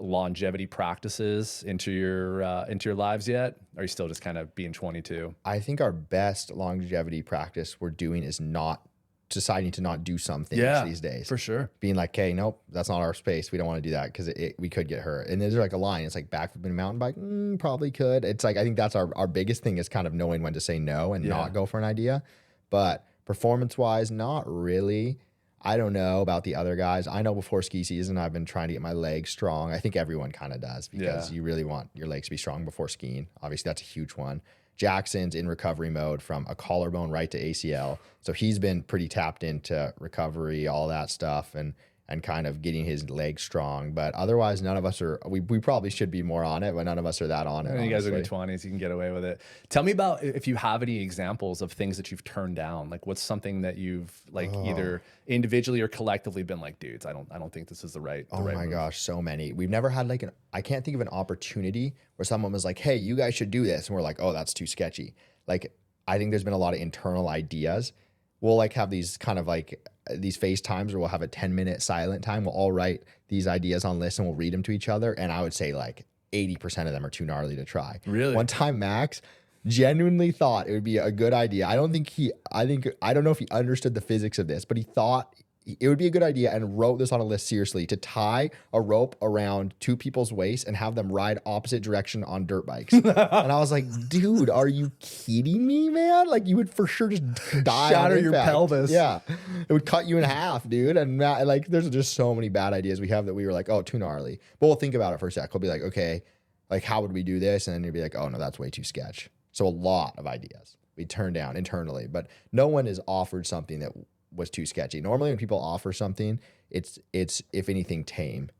longevity practices into your lives yet? Or are you still just kind of being 22? I think our best longevity practice we're doing is not deciding to not do some things these days. For sure. Being like, hey, nope, that's not our space. We don't want to do that because we could get hurt. And there's like a line. It's like backflip and mountain bike, probably could. It's like, I think that's our biggest thing, is kind of knowing when to say no and not go for an idea. But performance-wise, not really. I don't know about the other guys. I know before ski season, I've been trying to get my legs strong. I think everyone kind of does, because you really want your legs to be strong before skiing. Obviously, that's a huge one. Jackson's in recovery mode from a collarbone right to ACL. So he's been pretty tapped into recovery, all that stuff, and kind of getting his legs strong. But otherwise, none of us are, we probably should be more on it, but none of us are that on it. You guys are in your 20s, you can get away with it. Tell me about, if you have any examples of things that you've turned down. Like, what's something that you've like either individually or collectively been like, dudes, I don't think this is the right my gosh, so many. We've never had like I can't think of an opportunity where someone was like, hey, you guys should do this, and we're like, oh, that's too sketchy. Like, I think there's been a lot of internal ideas. We'll like have these kind of like these FaceTimes where we'll have a 10-minute silent time. We'll all write these ideas on lists and we'll read them to each other. And I would say like 80% of them are too gnarly to try. Really? One time, Max genuinely thought it would be a good idea. I don't know if he understood the physics of this, but he thought it would be a good idea and wrote this on a list seriously, to tie a rope around two people's waists and have them ride opposite direction on dirt bikes. And I was like, dude, are you kidding me, man? Like, you would for sure just die. Shatter your pelvis. Yeah. It would cut you in half, dude. And like, there's just so many bad ideas we have that we were like, oh, too gnarly. But we'll think about it for a sec. We'll be like, okay, like, how would we do this? And then you'd be like, oh no, that's way too sketch. So a lot of ideas we turned down internally, but no one has offered something that was too sketchy. Normally when people offer something, it's if anything tame.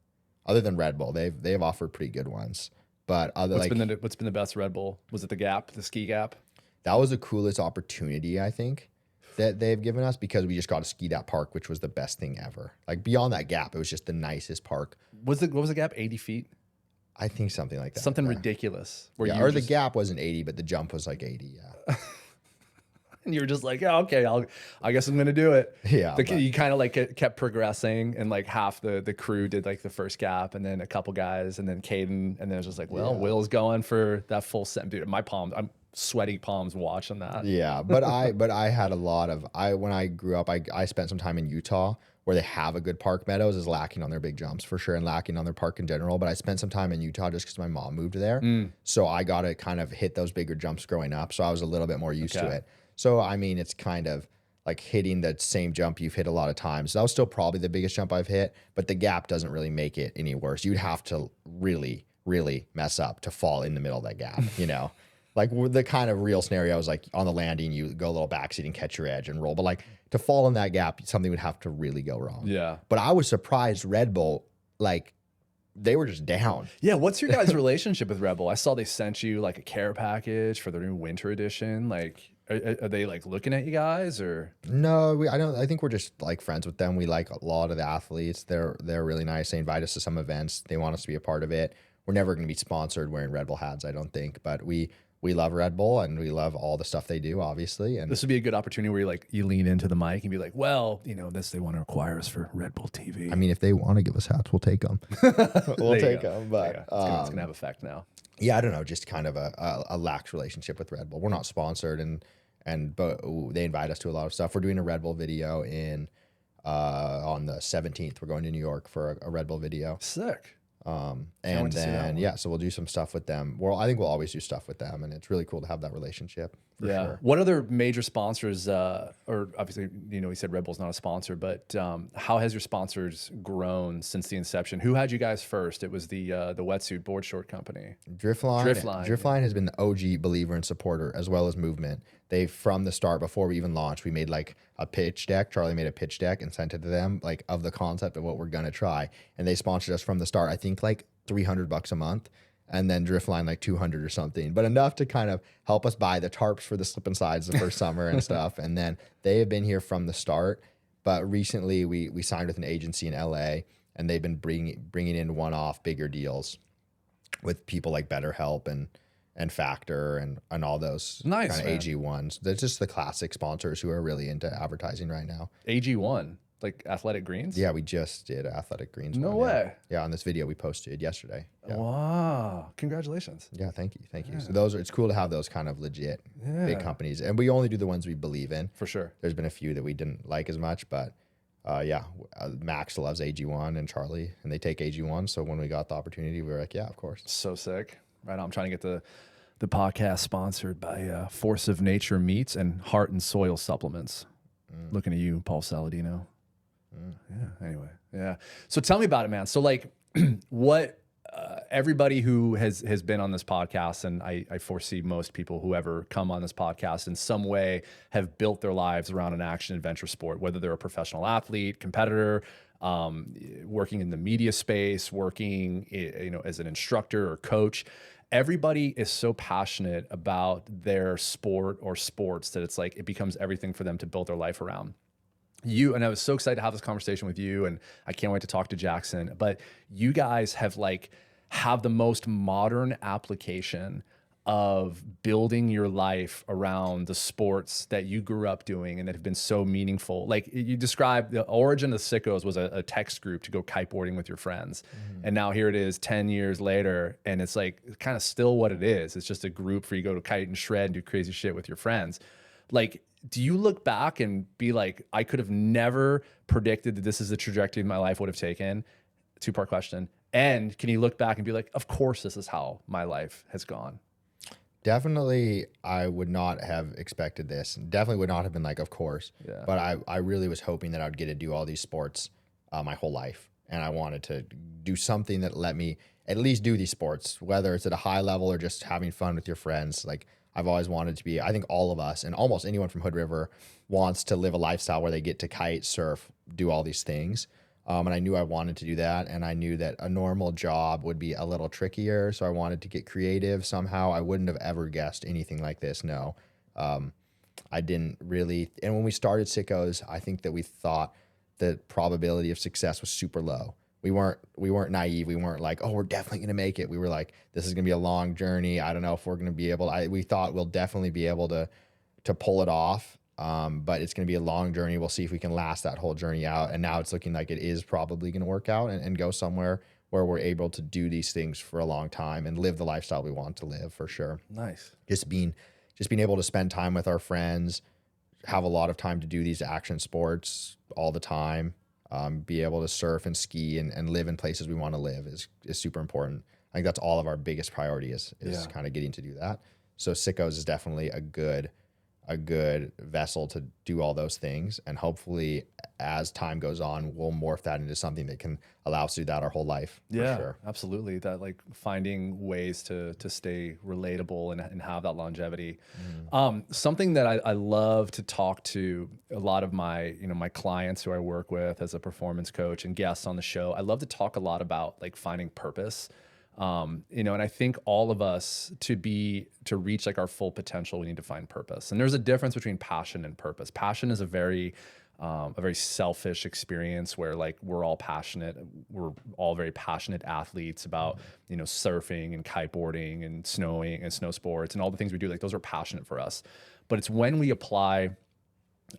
Other than Red Bull, they've offered pretty good ones. But what's been the best Red Bull? Was it the Gap, the ski Gap? That was the coolest opportunity, I think, that they've given us, because we just got to ski that park, which was the best thing ever. Like, beyond that Gap, it was just the nicest park. What was the Gap? 80 feet? I think something like that. Something ridiculous. Where the Gap wasn't 80, but the jump was like 80. Yeah. And you were just like, yeah, okay, I guess I'm gonna do it. Yeah. You kind of like kept progressing, and like half the crew did like the first Gap, and then a couple guys, and then Caden, and then it was just like, well, Will's going for that full set. Dude, my palms, I'm sweaty palms watching that. Yeah, but I had a lot of, when I grew up, I spent some time in Utah where they have a good park. Meadows is lacking on their big jumps for sure, and lacking on their park in general. But I spent some time in Utah just because my mom moved there. So I got to kind of hit those bigger jumps growing up. So I was a little bit more used to it. So, I mean, it's kind of like hitting the same jump you've hit a lot of times. That was still probably the biggest jump I've hit, but the Gap doesn't really make it any worse. You'd have to really, really mess up to fall in the middle of that Gap, you know? Like the kind of real scenario is like on the landing, you go a little backseat and catch your edge and roll. But like to fall in that gap, something would have to really go wrong. Yeah. But I was surprised Red Bull, like they were just down. Yeah. What's your guys' relationship with Red Bull? I saw they sent you like a care package for their new winter edition. Like, are they like looking at you guys or? No, I don't. I think we're just like friends with them. We like a lot of the athletes. They're really nice. They invite us to some events. They want us to be a part of it. We're never going to be sponsored wearing Red Bull hats, I don't think. But we love Red Bull and we love all the stuff they do, obviously. And this would be a good opportunity where you lean into the mic and be like, well, they want to require us for Red Bull TV. I mean, if they want to give us hats, we'll take them. We'll take them. But it's going to have effect now. Yeah, I don't know. Just kind of a lax relationship with Red Bull. We're not sponsored, but they invite us to a lot of stuff. We're doing a Red Bull video on the 17th. We're going to New York for a Red Bull video. Sick. And then so we'll do some stuff with them. Well, I think we'll always do stuff with them, and it's really cool to have that relationship. For sure. What other major sponsors? Or obviously, we said Red Bull's not a sponsor, but how has your sponsors grown since the inception? Who had you guys first? It was the wetsuit board short company. Driftline has been the OG believer and supporter, as well as Movement. They, from the start, before we even launched, we made like a pitch deck. Charlie made a pitch deck and sent it to them, like of the concept of what we're gonna try, and they sponsored us from the start. I think like $300 a month, and then Driftline like 200 or something, but enough to kind of help us buy the tarps for the slip and sides the first summer and stuff. And then they have been here from the start. But recently we signed with an agency in LA, and they've been bringing in one-off bigger deals with people like BetterHelp and Factor and all those nice kind of AG ones. They're just the classic sponsors who are really into advertising right now. AG1, like Athletic Greens? Yeah, we just did Athletic Greens. No way. Yeah, on this video we posted yesterday. Yeah. Wow. Congratulations. Yeah, thank you. Yeah. So it's cool to have those kind of legit big companies. And we only do the ones we believe in. For sure. There's been a few that we didn't like as much, but Max loves AG1 and Charlie, and they take AG1. So when we got the opportunity, we were like, yeah, of course. So sick. Right on. I'm trying to get the podcast sponsored by Force of Nature Meats and Heart and Soil Supplements. Looking at you, Paul Saladino. Yeah. Anyway. Yeah. So tell me about it, man. So like what everybody who has been on this podcast, and I foresee most people who ever come on this podcast in some way have built their lives around an action adventure sport, whether they're a professional athlete, competitor, working in the media space, working as an instructor or coach. Everybody is so passionate about their sport or sports that it's like it becomes everything for them to build their life around. And I was so excited to have this conversation with you, and I can't wait to talk to Jackson. But you guys have the most modern application of building your life around the sports that you grew up doing and that have been so meaningful. Like you described, the origin of Sickos was a text group to go kiteboarding with your friends. And now here it is 10 years later, and it's like kind of still what it is. It's just a group for you to go to kite and shred and do crazy shit with your friends. Like, do you look back and be like, I could have never predicted that this is the trajectory my life would have taken? Two-part question. And can you look back and be like, of course, this is how my life has gone? Definitely, I would not have expected this. Definitely would not have been like, of course. Yeah. But I really was hoping that I would get to do all these sports my whole life. And I wanted to do something that let me at least do these sports, whether it's at a high level or just having fun with your friends. Like I've always wanted to be, I think all of us and almost anyone from Hood River wants to live a lifestyle where they get to kite, surf, do all these things. And I knew I wanted to do that. And I knew that a normal job would be a little trickier. So I wanted to get creative somehow. I wouldn't have ever guessed anything like this. No, I didn't really. And when we started Sickos, I think that we thought the probability of success was super low. We weren't naive. We weren't like, oh, we're definitely going to make it. We were like, this is going to be a long journey. I don't know if we're going to be able to, we thought we'll definitely be able to pull it off. But it's going to be a long journey. We'll see if we can last that whole journey out. And now it's looking like it is probably going to work out and go somewhere where we're able to do these things for a long time and live the lifestyle we want to live, for sure. Nice. Just being able to spend time with our friends, have a lot of time to do these action sports all the time, be able to surf and ski and live in places we want to live is super important. I think that's all of our biggest priority is kind of getting to do that. So Sickos is definitely a good a good vessel to do all those things. And hopefully as time goes on, we'll morph that into something that can allow us to do that our whole life. Yeah, for sure. absolutely. That like finding ways to stay relatable and have that longevity. Something that I love to talk to a lot of my, my clients who I work with as a performance coach and guests on the show. I love to talk a lot about like finding purpose. And I think all of us to reach like our full potential, we need to find purpose. And there's a difference between passion and purpose. Passion is a very selfish experience where like we're all passionate. We're all very passionate athletes about, surfing and kiteboarding and snowing and snow sports and all the things we do. Like those are passionate for us, but it's when we apply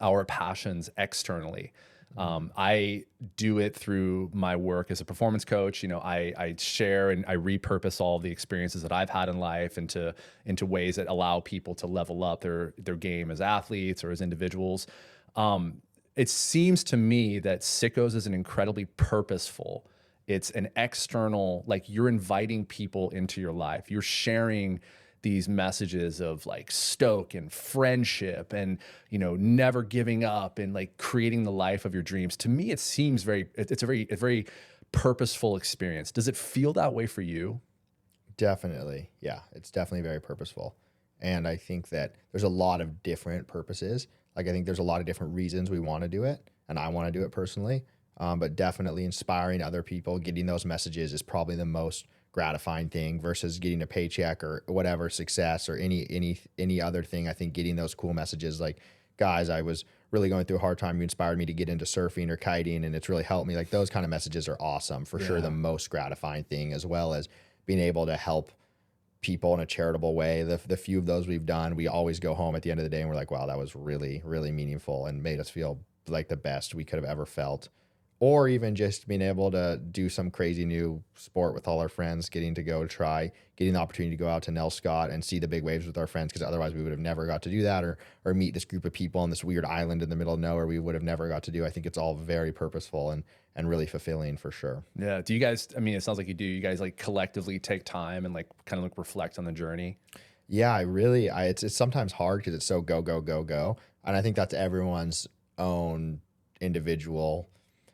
our passions externally. I do it through my work as a performance coach. I share and I repurpose all the experiences that I've had in life into ways that allow people to level up their game as athletes or as individuals. It seems to me that Sickos is an incredibly purposeful. It's an external, like you're inviting people into your life. You're sharing these messages of like stoke and friendship and, never giving up and like creating the life of your dreams. To me, it seems it's a very purposeful experience. Does it feel that way for you? Definitely. Yeah, it's definitely very purposeful. And I think that there's a lot of different purposes. Like I think there's a lot of different reasons we want to do it, and I want to do it personally. But definitely inspiring other people, getting those messages is probably the most gratifying thing versus getting a paycheck or whatever success or any other thing. I think getting those cool messages like, guys, I was really going through a hard time. You inspired me to get into surfing or kiting, and it's really helped me. Like those kind of messages are awesome for sure. The most gratifying thing, as well as being able to help people in a charitable way. The few of those we've done, we always go home at the end of the day and we're like, wow, that was really, really meaningful and made us feel like the best we could have ever felt. Or even just being able to do some crazy new sport with all our friends, getting the opportunity to go out to Nell Scott and see the big waves with our friends, because otherwise we would have never got to do that, or meet this group of people on this weird island in the middle of nowhere we would have never got to do. I think it's all very purposeful and really fulfilling for sure. Yeah. Do you guys, it sounds like you do, you guys like collectively take time and like kind of like reflect on the journey? Yeah, it's sometimes hard because it's so go, go, go, go. And I think that's everyone's own individual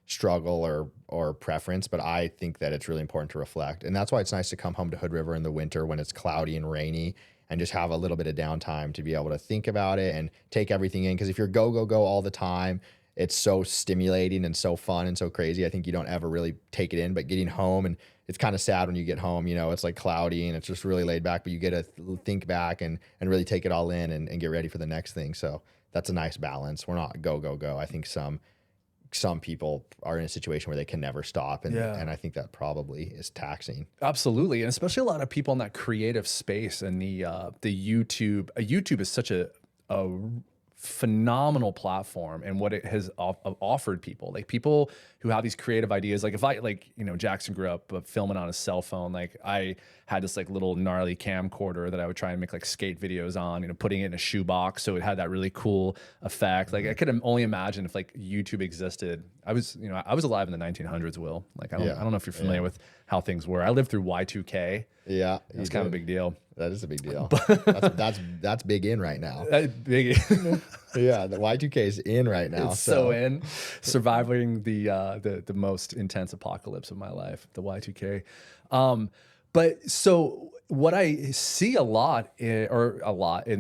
struggle or preference, but I think that it's really important to reflect. And that's why it's nice to come home to Hood River in the winter when it's cloudy and rainy and just have a little bit of downtime to be able to think about it and take everything in. Because if you're go, go, go all the time, it's so stimulating and so fun and so crazy. I think you don't ever really take it in, but getting home, and it's kind of sad when you get home, it's like cloudy and it's just really laid back, but you get to think back and really take it all in and get ready for the next thing. So that's a nice balance. We're not go, go, go. I think some people are in a situation where they can never stop. And I think that probably is taxing. Absolutely. And especially a lot of people in that creative space and the YouTube is such a phenomenal platform and what it has offered people, like people who have these creative ideas. Like if I Jackson grew up filming on his cell phone. Like I had this like little gnarly camcorder that I would try and make like skate videos on, putting it in a shoebox. So it had that really cool effect. Like I could only imagine if like YouTube existed. I was alive in the 1900s, Will. Like I don't know if you're familiar with how things were. I lived through Y2K. Yeah. It's kind of a big deal. That is a big deal. that's big in right now. Big. Yeah, the Y2K is in right now. It's so in. Surviving the most intense apocalypse of my life, the Y2K. But so what I see a lot in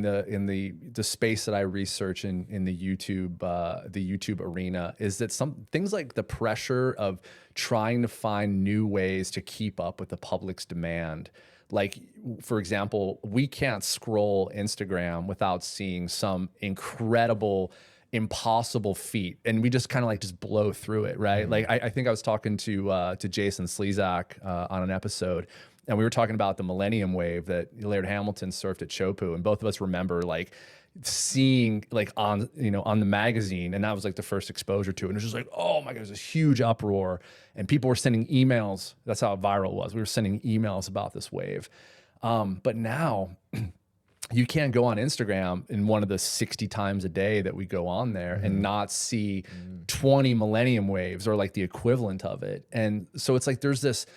the space that I research in the YouTube arena is that some things like the pressure of trying to find new ways to keep up with the public's demand. Like, for example, we can't scroll Instagram without seeing some incredible, impossible feat, and we just kind of like just blow through it, right? Mm-hmm. Like I think I was talking to Jason Slezak on an episode, and we were talking about the Millennium Wave that Laird Hamilton surfed at Chopu, and both of us remember like seeing like on the magazine, and that was like the first exposure to it. And it was just like, oh my God, there's this huge uproar, and people were sending emails. That's how viral it was. We were sending emails about this wave. But now you can't go on Instagram in one of the 60 times a day that we go on there and not see 20 Millennium Waves or like the equivalent of it. And so it's like there's this,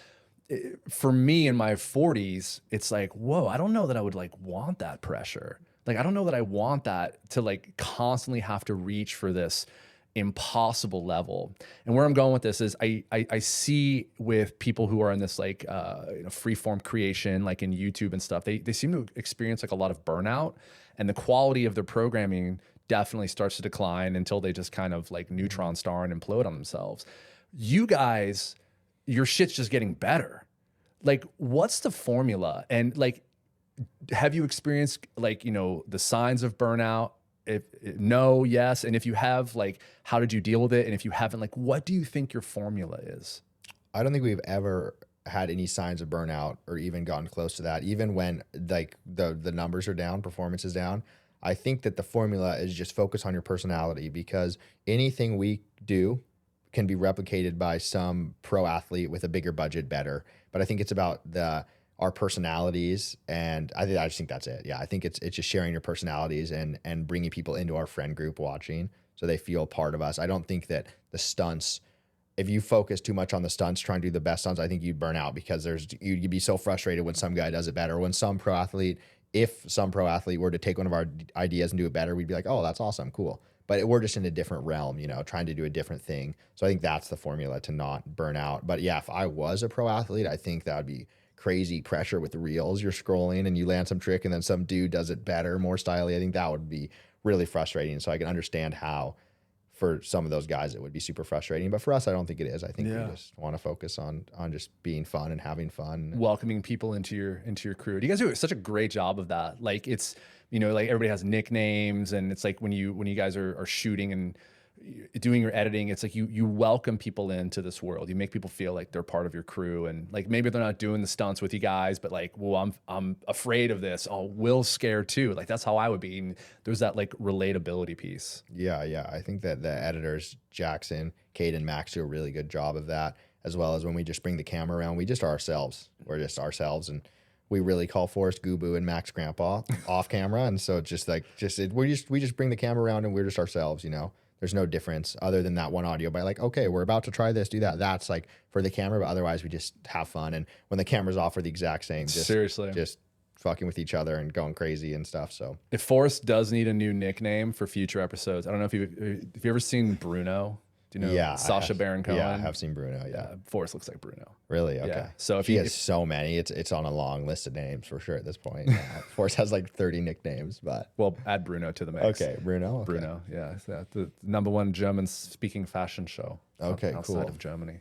for me in my 40s, it's like, whoa, I don't know that I would like want that pressure. Like, I don't know that I want that to like constantly have to reach for this impossible level. And where I'm going with this is I see with people who are in this like free form creation, like in YouTube and stuff, they seem to experience like a lot of burnout, and the quality of their programming definitely starts to decline until they just kind of like neutron star and implode on themselves. You guys, your shit's just getting better. Like, what's the formula? And like, have you experienced like, the signs of burnout? If no, yes. And if you have, like, how did you deal with it? And if you haven't, like, what do you think your formula is? I don't think we've ever had any signs of burnout or even gotten close to that. Even when like the numbers are down, performance is down. I think that the formula is just focus on your personality, because anything we do can be replicated by some pro athlete with a bigger budget better. But I think it's about our personalities, and I just think that's it. Yeah, I think it's just sharing your personalities and bringing people into our friend group watching so they feel part of us. I don't think that the stunts, if you focus too much on the stunts, trying to do the best stunts, I think you'd burn out, because you'd be so frustrated when some guy does it better. When some pro athlete, if some pro athlete were to take one of our ideas and do it better, we'd be like, oh, that's awesome, cool. But we're just in a different realm, trying to do a different thing. So I think that's the formula to not burn out. But yeah, if I was a pro athlete, I think that would be crazy pressure with the reels. You're scrolling and you land some trick and then some dude does it better, more stylish. I think that would be really frustrating. So I can understand how for some of those guys it would be super frustrating. But for us, I don't think it is. I think we just want to focus on just being fun and having fun. Welcoming people into your crew. You guys do such a great job of that. Like, it's, like everybody has nicknames, and it's like when you guys are shooting and doing your editing, it's like you welcome people into this world. You make people feel like they're part of your crew, and like maybe they're not doing the stunts with you guys, but like, well, I'm afraid of this. Oh, Will's scared too. Like, that's how I would be. And there's that like relatability piece. Yeah. I think that the editors, Jackson, Cade, and Max, do a really good job of that, as well as when we just bring the camera around, we just are ourselves. We're just ourselves, and we really call Forrest Gubu and Max Grandpa off camera. And so it's just like, we just bring the camera around and we're just ourselves, There's no difference other than that one audio by like, okay, we're about to try this, do that. That's like for the camera, but otherwise we just have fun. And when the camera's off, we're the exact same. Seriously. Just fucking with each other and going crazy and stuff. So if Forrest does need a new nickname for future episodes, I don't know if you've ever seen Bruno. Do you know Sacha Baron Cohen? Yeah, I have seen Bruno. Yeah, Forrest looks like Bruno. Really? Okay. Yeah. So if he has so many, it's on a long list of names for sure at this point. Forrest has like 30 nicknames, but add Bruno to the mix. Okay, Bruno. Okay. Bruno. Yeah, the #1 German-speaking fashion show. Okay, outside of Germany.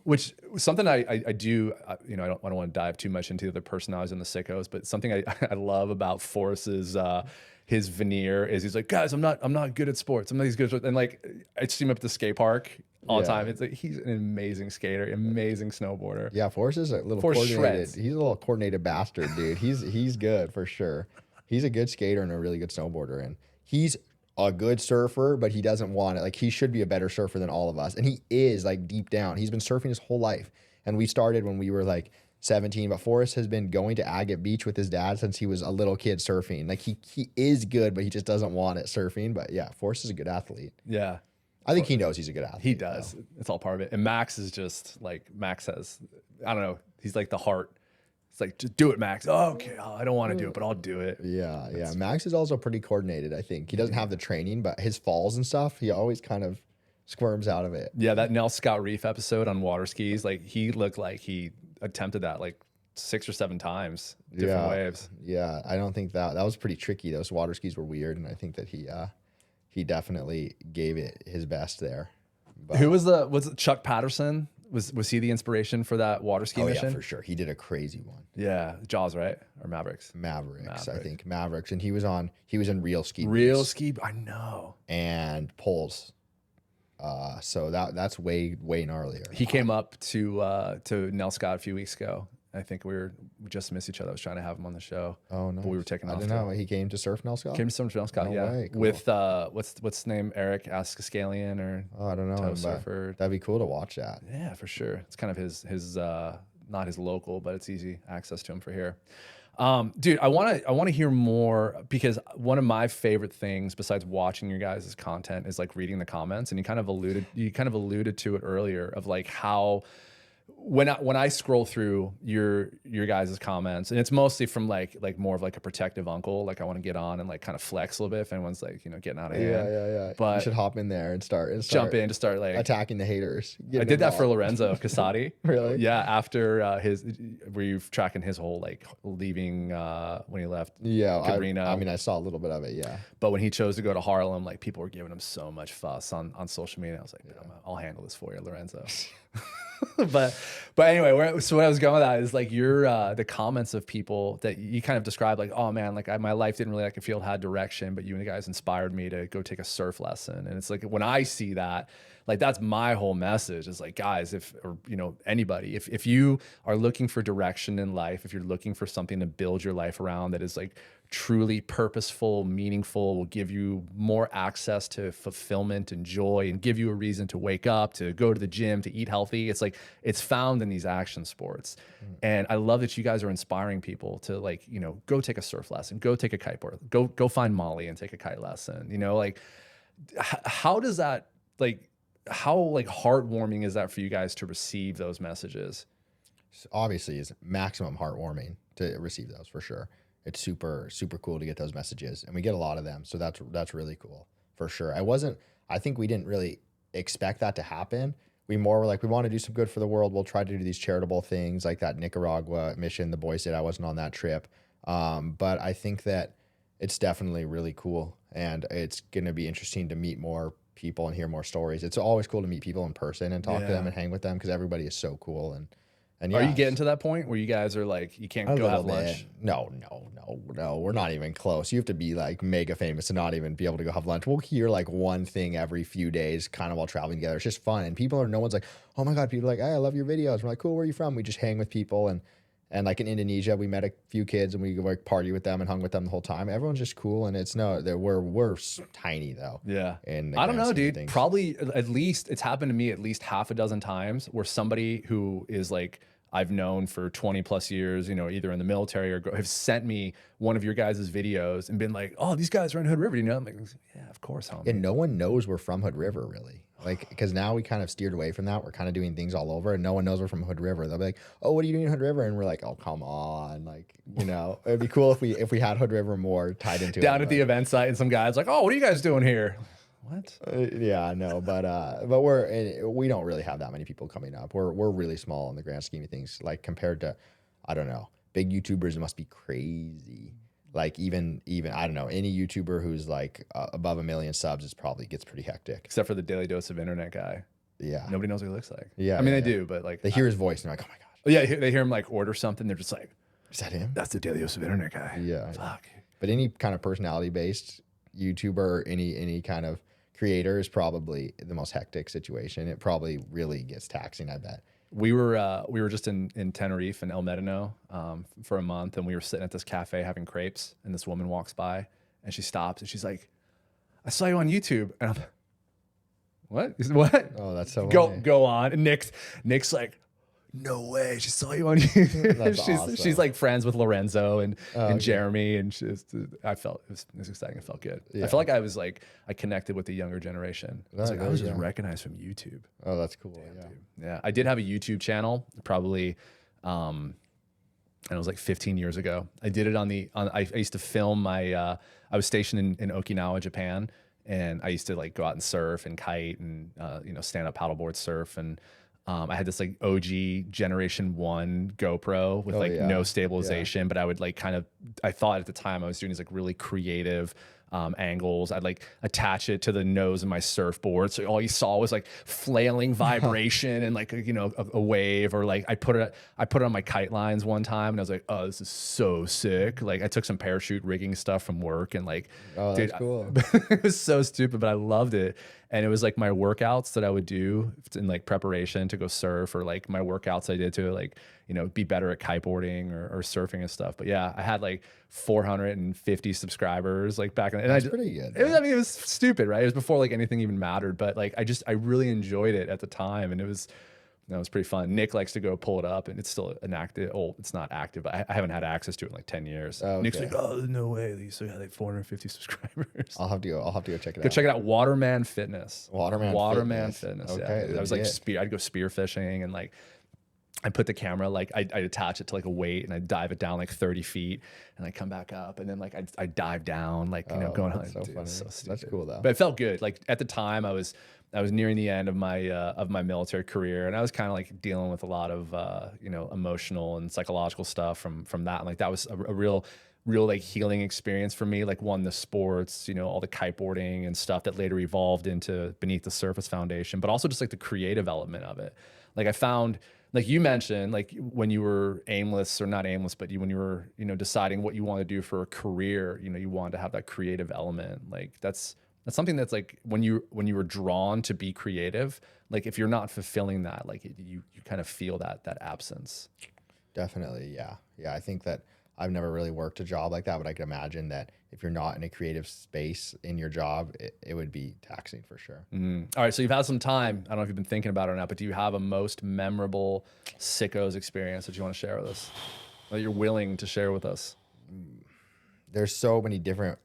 Which something I do. I don't want to dive too much into the personalities and the sickos, but something I love about Forrest's his veneer is he's like, guys, I'm not good at sports. I'm not as good at sports. And like, I see him up at the skate park all the time. It's like, he's an amazing skater, amazing snowboarder. Yeah, Forrest is a little coordinated. Shreds. He's a little coordinated bastard, dude. He's good for sure. He's a good skater and a really good snowboarder, and he's a good surfer, but he doesn't want it. Like, he should be a better surfer than all of us, and he is, like, deep down. He's been surfing his whole life, and we started when we were like 17, but Forrest has been going to Agate Beach with his dad since he was a little kid surfing. Like, he is good, but he just doesn't want it surfing. But yeah, Forrest is a good athlete. Yeah. I think he knows he's a good athlete. He does. Though. It's all part of it. And Max is just like, Max has, I don't know, he's like the heart. It's like, just do it, Max. Oh, okay. Oh, I don't want to do it, but I'll do it. Yeah. Max is also pretty coordinated, I think. He doesn't have the training, but his falls and stuff, he always kind of squirms out of it. Yeah, that Nell Scott Reef episode on water skis, like, he looked like he attempted that like 6 or 7 times, different waves. Yeah, I don't think that was pretty tricky. Those water skis were weird, and I think that he definitely gave it his best there. But who was it Chuck Patterson? Was he the inspiration for that water ski mission? Yeah, for sure. He did a crazy one. Yeah, Jaws, right? Or Mavericks? Mavericks, I think. Mavericks. And he was in real ski. Real ski, I know. And poles. So that's way gnarlier. He came up to Nell Scott a few weeks ago. I think we just missed each other. I was trying to have him on the show. Oh no, but we were taking off. I didn't know he came to surf Nell Scott. Came to surf Nell Scott, no way. Cool. With what's his name? Eric Askascalian or I don't know. Surfer. That'd be cool to watch that. Yeah, for sure. It's kind of his not his local, but it's easy access to him for here. Dude, I want to hear more, because one of my favorite things besides watching your guys' content is like reading the comments, and you kind of alluded to it earlier of like how when I scroll through your guys' comments, and it's mostly from like more of like a protective uncle, like I want to get on and like kind of flex a little bit if anyone's like, you know, getting out of hand. Yeah. But you should hop in there and start jump in to start like attacking the haters. I did that for Lorenzo Casati. Really? Yeah, after were you tracking his whole like leaving when he left? Yeah, Cabrino. I mean, I saw a little bit of it. Yeah, but when he chose to go to Harlem, like people were giving him so much fuss on social media. I was like, I'll handle this for you, Lorenzo. but anyway, so what I was going with that is like the comments of people that you kind of described, like, oh man, like my life didn't really like a field had direction, but you and the guys inspired me to go take a surf lesson. And it's like when I see that, like that's my whole message is like, guys, anybody, if you are looking for direction in life, if you're looking for something to build your life around that is like truly purposeful, meaningful, will give you more access to fulfillment and joy and give you a reason to wake up, to go to the gym, to eat healthy. It's like, it's found in these action sports. And I love that you guys are inspiring people to like, you know, go take a surf lesson, go take a kiteboard, go find Molly and take a kite lesson, you know, like how does that how like heartwarming is that for you guys to receive those messages? Obviously is maximum heartwarming to receive those for sure. It's super, super cool to get those messages, and we get a lot of them. So that's really cool for sure. I think we didn't really expect that to happen. We more were like, we want to do some good for the world. We'll try to do these charitable things like that Nicaragua mission. The boys did. I wasn't on that trip. But I think that it's definitely really cool, and it's going to be interesting to meet more people and hear more stories. It's always cool to meet people in person and talk to them and hang with them because everybody is so cool. And yeah, are you getting to that point where you guys are like, you can't go have lunch? No, we're not even close. You have to be like mega famous to not even be able to go have lunch. We'll hear like one thing every few days kind of while traveling together. It's just fun. And no one's like, oh my God, people are like, hey, I love your videos. We're like, cool, where are you from? We just hang with people. And like in Indonesia, we met a few kids and we like party with them and hung with them the whole time. Everyone's just cool. And we're tiny though. Yeah. And I don't know, dude. Probably at least it's happened to me at least half a dozen times where somebody who is like, I've known for 20 plus years, you know, either in the military or have sent me one of your guys' videos and been like, oh, these guys are in Hood River, you know? I'm like, yeah, of course, homie. And no one knows we're from Hood River, really. Like, because now we kind of steered away from that. We're kind of doing things all over, and no one knows we're from Hood River. They'll be like, oh, what are you doing in Hood River? And we're like, oh, come on. Like, you know, it'd be cool if we had Hood River more tied into it. Down at the event site, and some guy's like, oh, what are you guys doing here? What? Yeah, I know, but we don't really have that many people coming up. We're really small in the grand scheme of things. Like compared to, I don't know, big YouTubers, it must be crazy. Like even I don't know, any YouTuber who's like above 1 million subs gets pretty hectic. Except for the Daily Dose of Internet guy. Yeah, nobody knows what he looks like. Yeah, I mean they do, but like they hear his voice and they're like, oh my gosh. Yeah, they hear him like order something, they're just like, is that him? That's the Daily Dose of Internet guy. Yeah, fuck. But any kind of personality based YouTuber, or any kind of creator is probably the most hectic situation. It probably really gets taxing, I bet. We were just in Tenerife and El Medano for a month, and we were sitting at this cafe having crepes, and this woman walks by and she stops and she's like, I saw you on YouTube. And I'm like, what? Oh, that's so go on. And Nick's like, no way, she saw you on YouTube. She's like friends with Lorenzo and Jeremy, and I felt it was exciting. It felt good. Yeah. I felt like I connected with the younger generation. I was just recognized from YouTube. Oh, that's cool. Damn, dude. Yeah, I did have a YouTube channel probably, and it was like 15 years ago. I did it I used to film my. I was stationed in Okinawa, Japan, and I used to like go out and surf and kite and stand up paddleboard surf and. I had this like OG Generation 1 GoPro with no stabilization, but I would like I thought at the time I was doing these like really creative angles. I'd like attach it to the nose of my surfboard. So all you saw was like flailing vibration and like, a wave, or like I put it on my kite lines one time and I was like, oh, this is so sick. Like I took some parachute rigging stuff from work and like, oh, dude, that's cool. It was so stupid, but I loved it. And it was like my workouts that I would do in like preparation to go surf, or like my workouts I did to like, be better at kiteboarding or surfing and stuff. But yeah, I had like 450 subscribers like back in the, That's pretty good. It was stupid, right? It was before like anything even mattered, but like I really enjoyed it at the time, and it was pretty fun. Nick likes to go pull it up, and it's still inactive. Oh, it's not active, but I haven't had access to it in like 10 years. Oh, okay. Nick's like, oh, no way. You still got like 450 subscribers. I'll have to go check it out. Go check it out. Waterman Fitness. Waterman Fitness. Okay, yeah. I was like I'd go spear fishing and like I put the camera, like I attach it to like a weight and I dive it down like 30 feet and I come back up and then like I dive down, like, you know, going on. So funny. So stupid. That's cool though. But it felt good. Like at the time I was nearing the end of my military career, and I was kind of like dealing with a lot of, you know, emotional and psychological stuff from that. And like, that was a real like healing experience for me. Like the sports, you know, all the kiteboarding and stuff that later evolved into Beneath the Surface Foundation, but also just like the creative element of it. Like I found, like you mentioned, like when you were aimless, or not aimless, but when you were, you know, deciding what you want to do for a career, you know, you wanted to have that creative element. Like that's something that's like when you were drawn to be creative, like if you're not fulfilling that, like you kind of feel that absence. Definitely. Yeah. Yeah. I think that I've never really worked a job like that, but I can imagine that if you're not in a creative space in your job, it would be taxing for sure. All right. So you've had some time. I don't know if you've been thinking about it or not, but do you have a most memorable Sickos experience that you want to share with us, that you're willing to share with us? There's so many different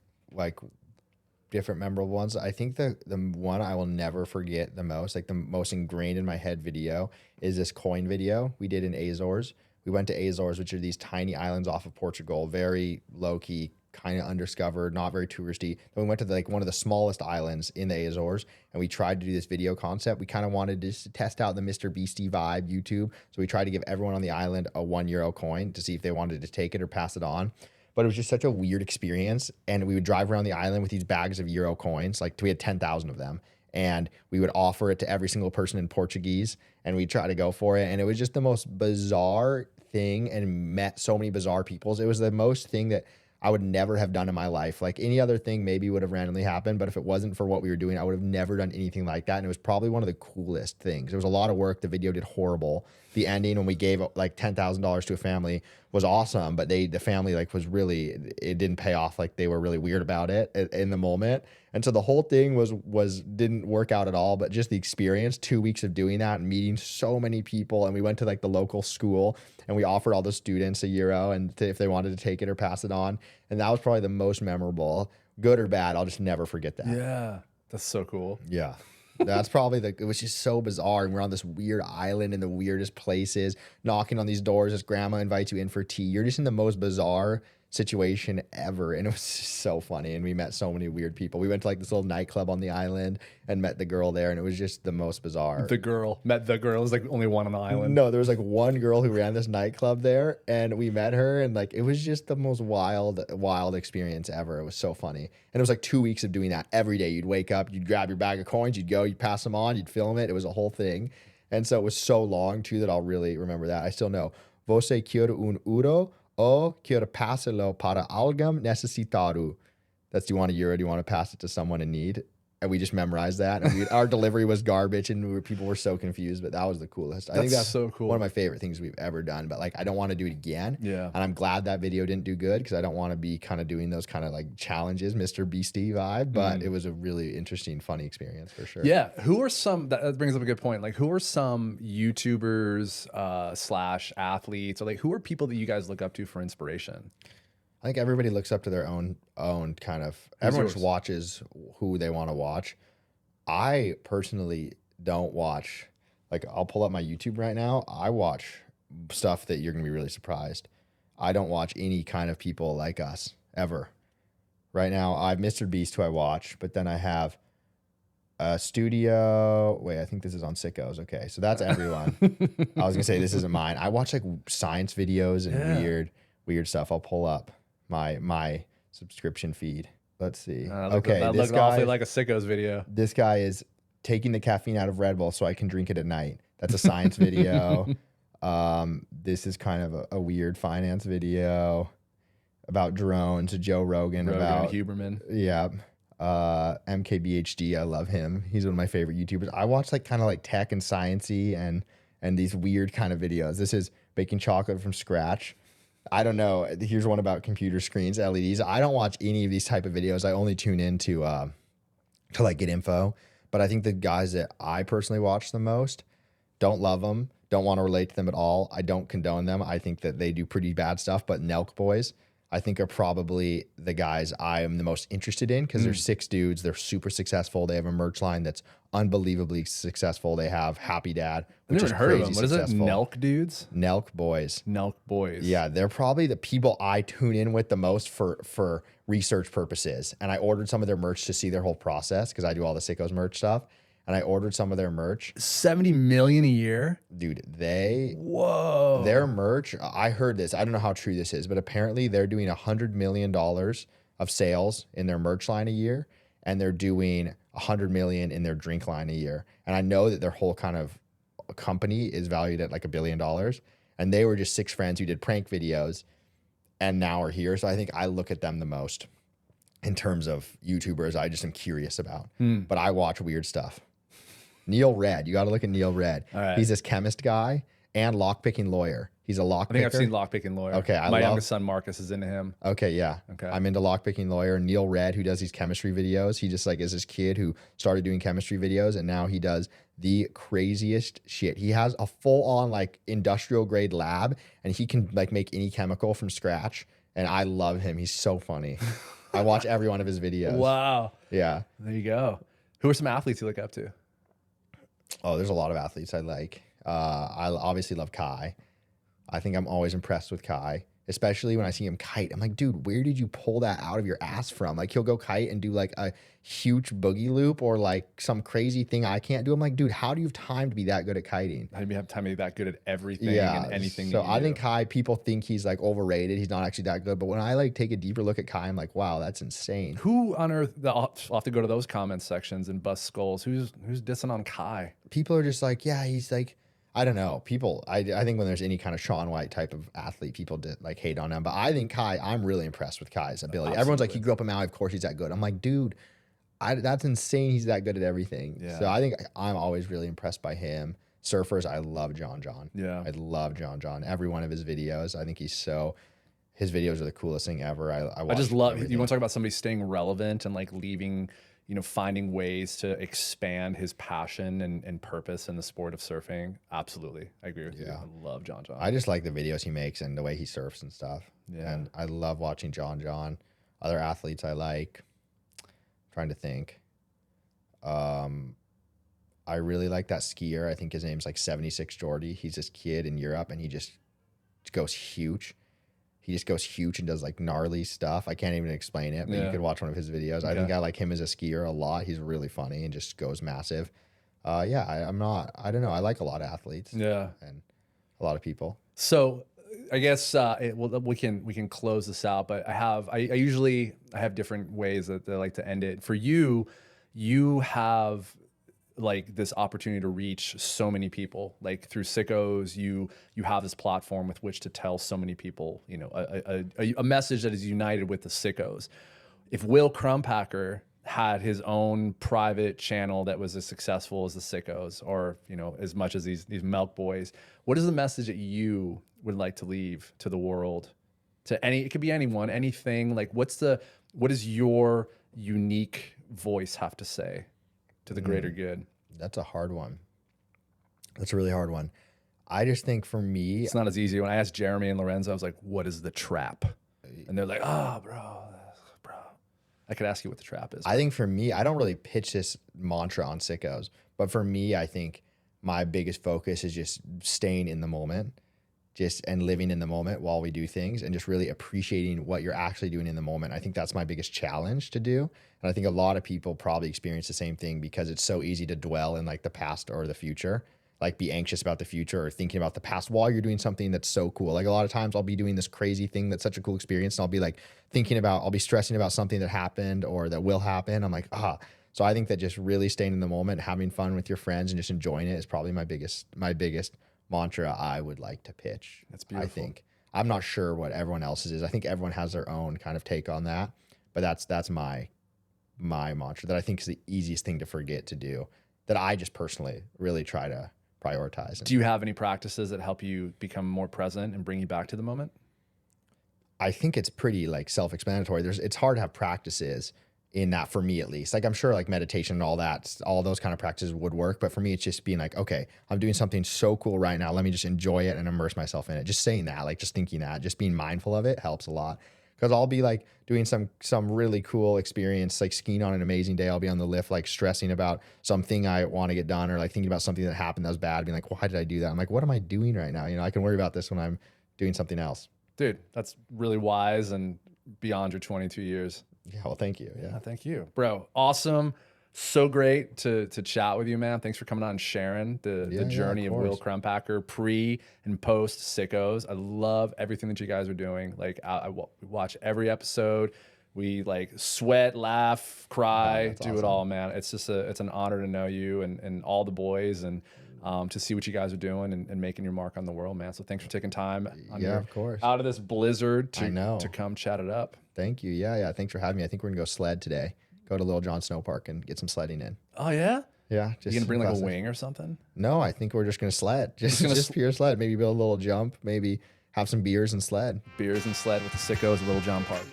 memorable ones. I think the one I will never forget the most, like the most ingrained in my head video, is this coin video we did in Azores. We went to Azores, which are these tiny islands off of Portugal, very low-key, kind of undiscovered, not very touristy. Then we went to like one of the smallest islands in the Azores, and we tried to do this video concept. We kind of wanted to test out the Mr. Beastie vibe YouTube. So we tried to give everyone on the island a €1 coin to see if they wanted to take it or pass it on. But it was just such a weird experience. And we would drive around the island with these bags of euro coins. Like we had 10,000 of them. And we would offer it to every single person in Portuguese, and we'd try to go for it. And it was just the most bizarre thing, and met so many bizarre people. It was the most thing that I would never have done in my life. Like any other thing maybe would have randomly happened, but if it wasn't for what we were doing, I would have never done anything like that. And it was probably one of the coolest things. There was a lot of work. The video did horrible. The ending, when we gave like $10,000 to a family, was awesome, but the family like was really, it didn't pay off. Like they were really weird about it in the moment. And so the whole thing didn't work out at all, but just the experience, 2 weeks of doing that and meeting so many people. And we went to like the local school and we offered all the students €1 and if they wanted to take it or pass it on. And that was probably the most memorable, good or bad. I'll just never forget that. Yeah. That's so cool. Yeah. That's probably it was just so bizarre. And we're on this weird island in the weirdest places, knocking on these doors as grandma invites you in for tea. You're just in the most bizarre situation ever. And it was just so funny. And we met so many weird people. We went to like this little nightclub on the island and met the girl there. And it was just the most bizarre. The girl. There's like only one on the island. No, there was like one girl who ran this nightclub there, and we met her, and like it was just the most wild experience ever. It was so funny. And it was like 2 weeks of doing that every day. You'd wake up, you'd grab your bag of coins, you'd go, you'd pass them on, you'd film it. It was a whole thing. And so it was so long too that I'll really remember that. I still know. Você quer euro? O quer passarlo para alguém necessitado? That's, do you want €1? Do you want to pass it to someone in need? And we just memorized that. And our delivery was garbage, and people were so confused, but that was the coolest. I think that's so cool. One of my favorite things we've ever done, but like, I don't want to do it again. Yeah. And I'm glad that video didn't do good, because I don't want to be kind of doing those kind of like challenges, Mr. Beastie vibe, but it was a really interesting, funny experience for sure. Yeah. Who are some, that brings up a good point. Like who are some YouTubers / athletes, or like who are people that you guys look up to for inspiration? I think everybody looks up to their own kind of, everyone just watches who they want to watch. I personally don't watch, like I'll pull up my YouTube right now. I watch stuff that you're going to be really surprised. I don't watch any kind of people like us ever. Right now, I have Mr. Beast who I watch, but then I have a studio. Wait, I think this is on Sickos. Okay, so that's everyone. I was going to say this isn't mine. I watch like science videos and weird stuff. I'll pull up my subscription feed. Let's see. Okay, that this looked guy, awfully like a Sickos video. This guy is taking the caffeine out of Red Bull so I can drink it at night. That's a science video. This is kind of a weird finance video about drones. Joe Rogan about Huberman. Yeah. MKBHD. I love him. He's one of my favorite YouTubers. I watch like kind of like tech and sciencey and these weird kind of videos. This is baking chocolate from scratch. I don't know. Here's one about computer screens, LEDs. I don't watch any of these type of videos. I only tune in to like get info. But I think the guys that I personally watch the most, don't love them, don't want to relate to them at all. I don't condone them. I think that they do pretty bad stuff. But Nelk Boys, I think are probably the guys I am the most interested in because they're 6 dudes. They're super successful. They have a merch line that's unbelievably successful. They have Happy Dad, which is heard of crazy them. What is it? successful. Nelk dudes? Nelk boys. Nelk boys. Yeah, they're probably the people I tune in with the most for research purposes. And I ordered some of their merch to see their whole process because I do all the Sickos merch stuff. And I ordered some of their merch. 70 million a year? Dude, Whoa. their merch, I heard this. I don't know how true this is, but apparently they're doing $100 million of sales in their merch line a year. And they're doing $100 million in their drink line a year. And I know that their whole kind of company is valued at like $1 billion. And they were just 6 friends who did prank videos and now are here. So I think I look at them the most in terms of YouTubers I just am curious about. But I watch weird stuff. Neil Red. You got to look at Neil Red. Right. He's this chemist guy and lockpicking lawyer. He's a lockpicker. I think I've seen Lockpicking Lawyer. Okay, My youngest son, Marcus, is into him. Okay, yeah. Okay. I'm into lockpicking lawyer. Neil Red, who does these chemistry videos. He just like is this kid who started doing chemistry videos and now he does the craziest shit. He has a full on like industrial grade lab and he can like make any chemical from scratch. And I love him. He's so funny. I watch every one of his videos. Wow. Yeah. There you go. Who are some athletes you look up to? Oh, there's a lot of athletes I like. I obviously love Kai. I think I'm always impressed with Kai, especially when I see him kite. I'm like, dude, where did you pull that out of your ass from? Like, he'll go kite and do like a huge boogie loop or like some crazy thing I can't do. I'm like, dude, how do you have time to be that good at kiting? How do you have time to be that good at everything and anything? So that you I do? think Kai, people think he's like overrated. He's not actually that good. But when I like take a deeper look at Kai, I'm like, wow, that's insane. Who on earth? I'll have to go to those comment sections and bust skulls. Who's dissing on Kai? People are just like, yeah, he's like, I don't know. People, I think when there's any kind of Shaun White type of athlete, people like hate on him. But I think Kai, I'm really impressed with Kai's ability. Absolutely. Everyone's like, he grew up in Maui, of course he's that good. I'm like, dude, that's insane. He's that good at everything. Yeah. So I think I'm always really impressed by him. Surfers, I love John. Yeah. I love John. Every one of his videos. I think his videos are the coolest thing ever. I just love, everything. you want to talk about somebody staying relevant and like leaving, finding ways to expand his passion and purpose in the sport of surfing. Absolutely. I agree with you. I love John. I just like the videos he makes and the way he surfs and stuff. Yeah. And I love watching John. Other athletes I like, trying to think. I really like that skier. I think his name's like 76 Jordy. He's this kid in Europe and he just goes huge. He just goes huge and does like gnarly stuff. I can't even explain it, but you could watch one of his videos. Okay. I think I like him as a skier a lot. He's really funny and just goes massive. I don't know. I like a lot of athletes. Yeah. And a lot of people. So I guess we can close this out, but I usually have different ways that I like to end it. For you have like this opportunity to reach so many people, like through Sickos, you have this platform with which to tell so many people, a message that is united with the Sickos. If Will Crumpacker had his own private channel that was as successful as the Sickos, or as much as these Milk Boys, what is the message that you would like to leave to the world? It could be anyone, anything. Like, what does your unique voice have to say to the greater good? That's a hard one. That's a really hard one. I just think for me, it's not as easy. When I asked Jeremy and Lorenzo, I was like, what is the trap? And they're like, oh, bro. I could ask you what the trap is. I think for me, I don't really pitch this mantra on Sickos, but for me, I think my biggest focus is just staying in the moment, and living in the moment while we do things and just really appreciating what you're actually doing in the moment. I think that's my biggest challenge to do. And I think a lot of people probably experience the same thing because it's so easy to dwell in like the past or the future, like be anxious about the future or thinking about the past while you're doing something that's so cool. Like a lot of times I'll be doing this crazy thing that's such a cool experience and I'll be like I'll be stressing about something that happened or that will happen. I'm like, So I think that just really staying in the moment, having fun with your friends and just enjoying it is probably my biggest mantra I would like to pitch. That's beautiful. I think. I'm not sure what everyone else's is. I think everyone has their own kind of take on that, but that's my mantra that I think is the easiest thing to forget to do, that I just personally really try to prioritize. Do you have any practices that help you become more present and bring you back to the moment? I think it's pretty like self-explanatory. It's hard to have practices in that, for me at least. Like I'm sure like meditation and all that, all those kind of practices would work. But for me, it's just being like, okay, I'm doing something so cool right now. Let me just enjoy it and immerse myself in it. Just saying that, like just thinking that, just being mindful of it helps a lot. Because I'll be like doing some really cool experience, like skiing on an amazing day. I'll be on the lift, like stressing about something I want to get done, or like thinking about something that happened that was bad, being like, why did I do that? I'm like, what am I doing right now? You know, I can worry about this when I'm doing something else. Dude, that's really wise and beyond your 22 years. Yeah, well, thank you. Yeah, Thank you, bro. Awesome. So great to chat with you, man. Thanks for coming on and sharing the journey of Will Crumpacker pre and post Sickos. I love everything that you guys are doing. Like I watch every episode. We like sweat, laugh, cry, do it all, man. It's just it's an honor to know you and all the boys and to see what you guys are doing and making your mark on the world, man. So thanks for taking time of course, out of this blizzard to come chat it up. Thank you. Yeah. Thanks for having me. I think we're gonna go sled today. Go to Little John Snow Park and get some sledding in. Oh yeah? Yeah. You gonna bring like a wing or something? No, I think we're just gonna sled. Just pure sled. Maybe build a little jump, maybe have some beers and sled. Beers and sled with the Sickos, Little John Park.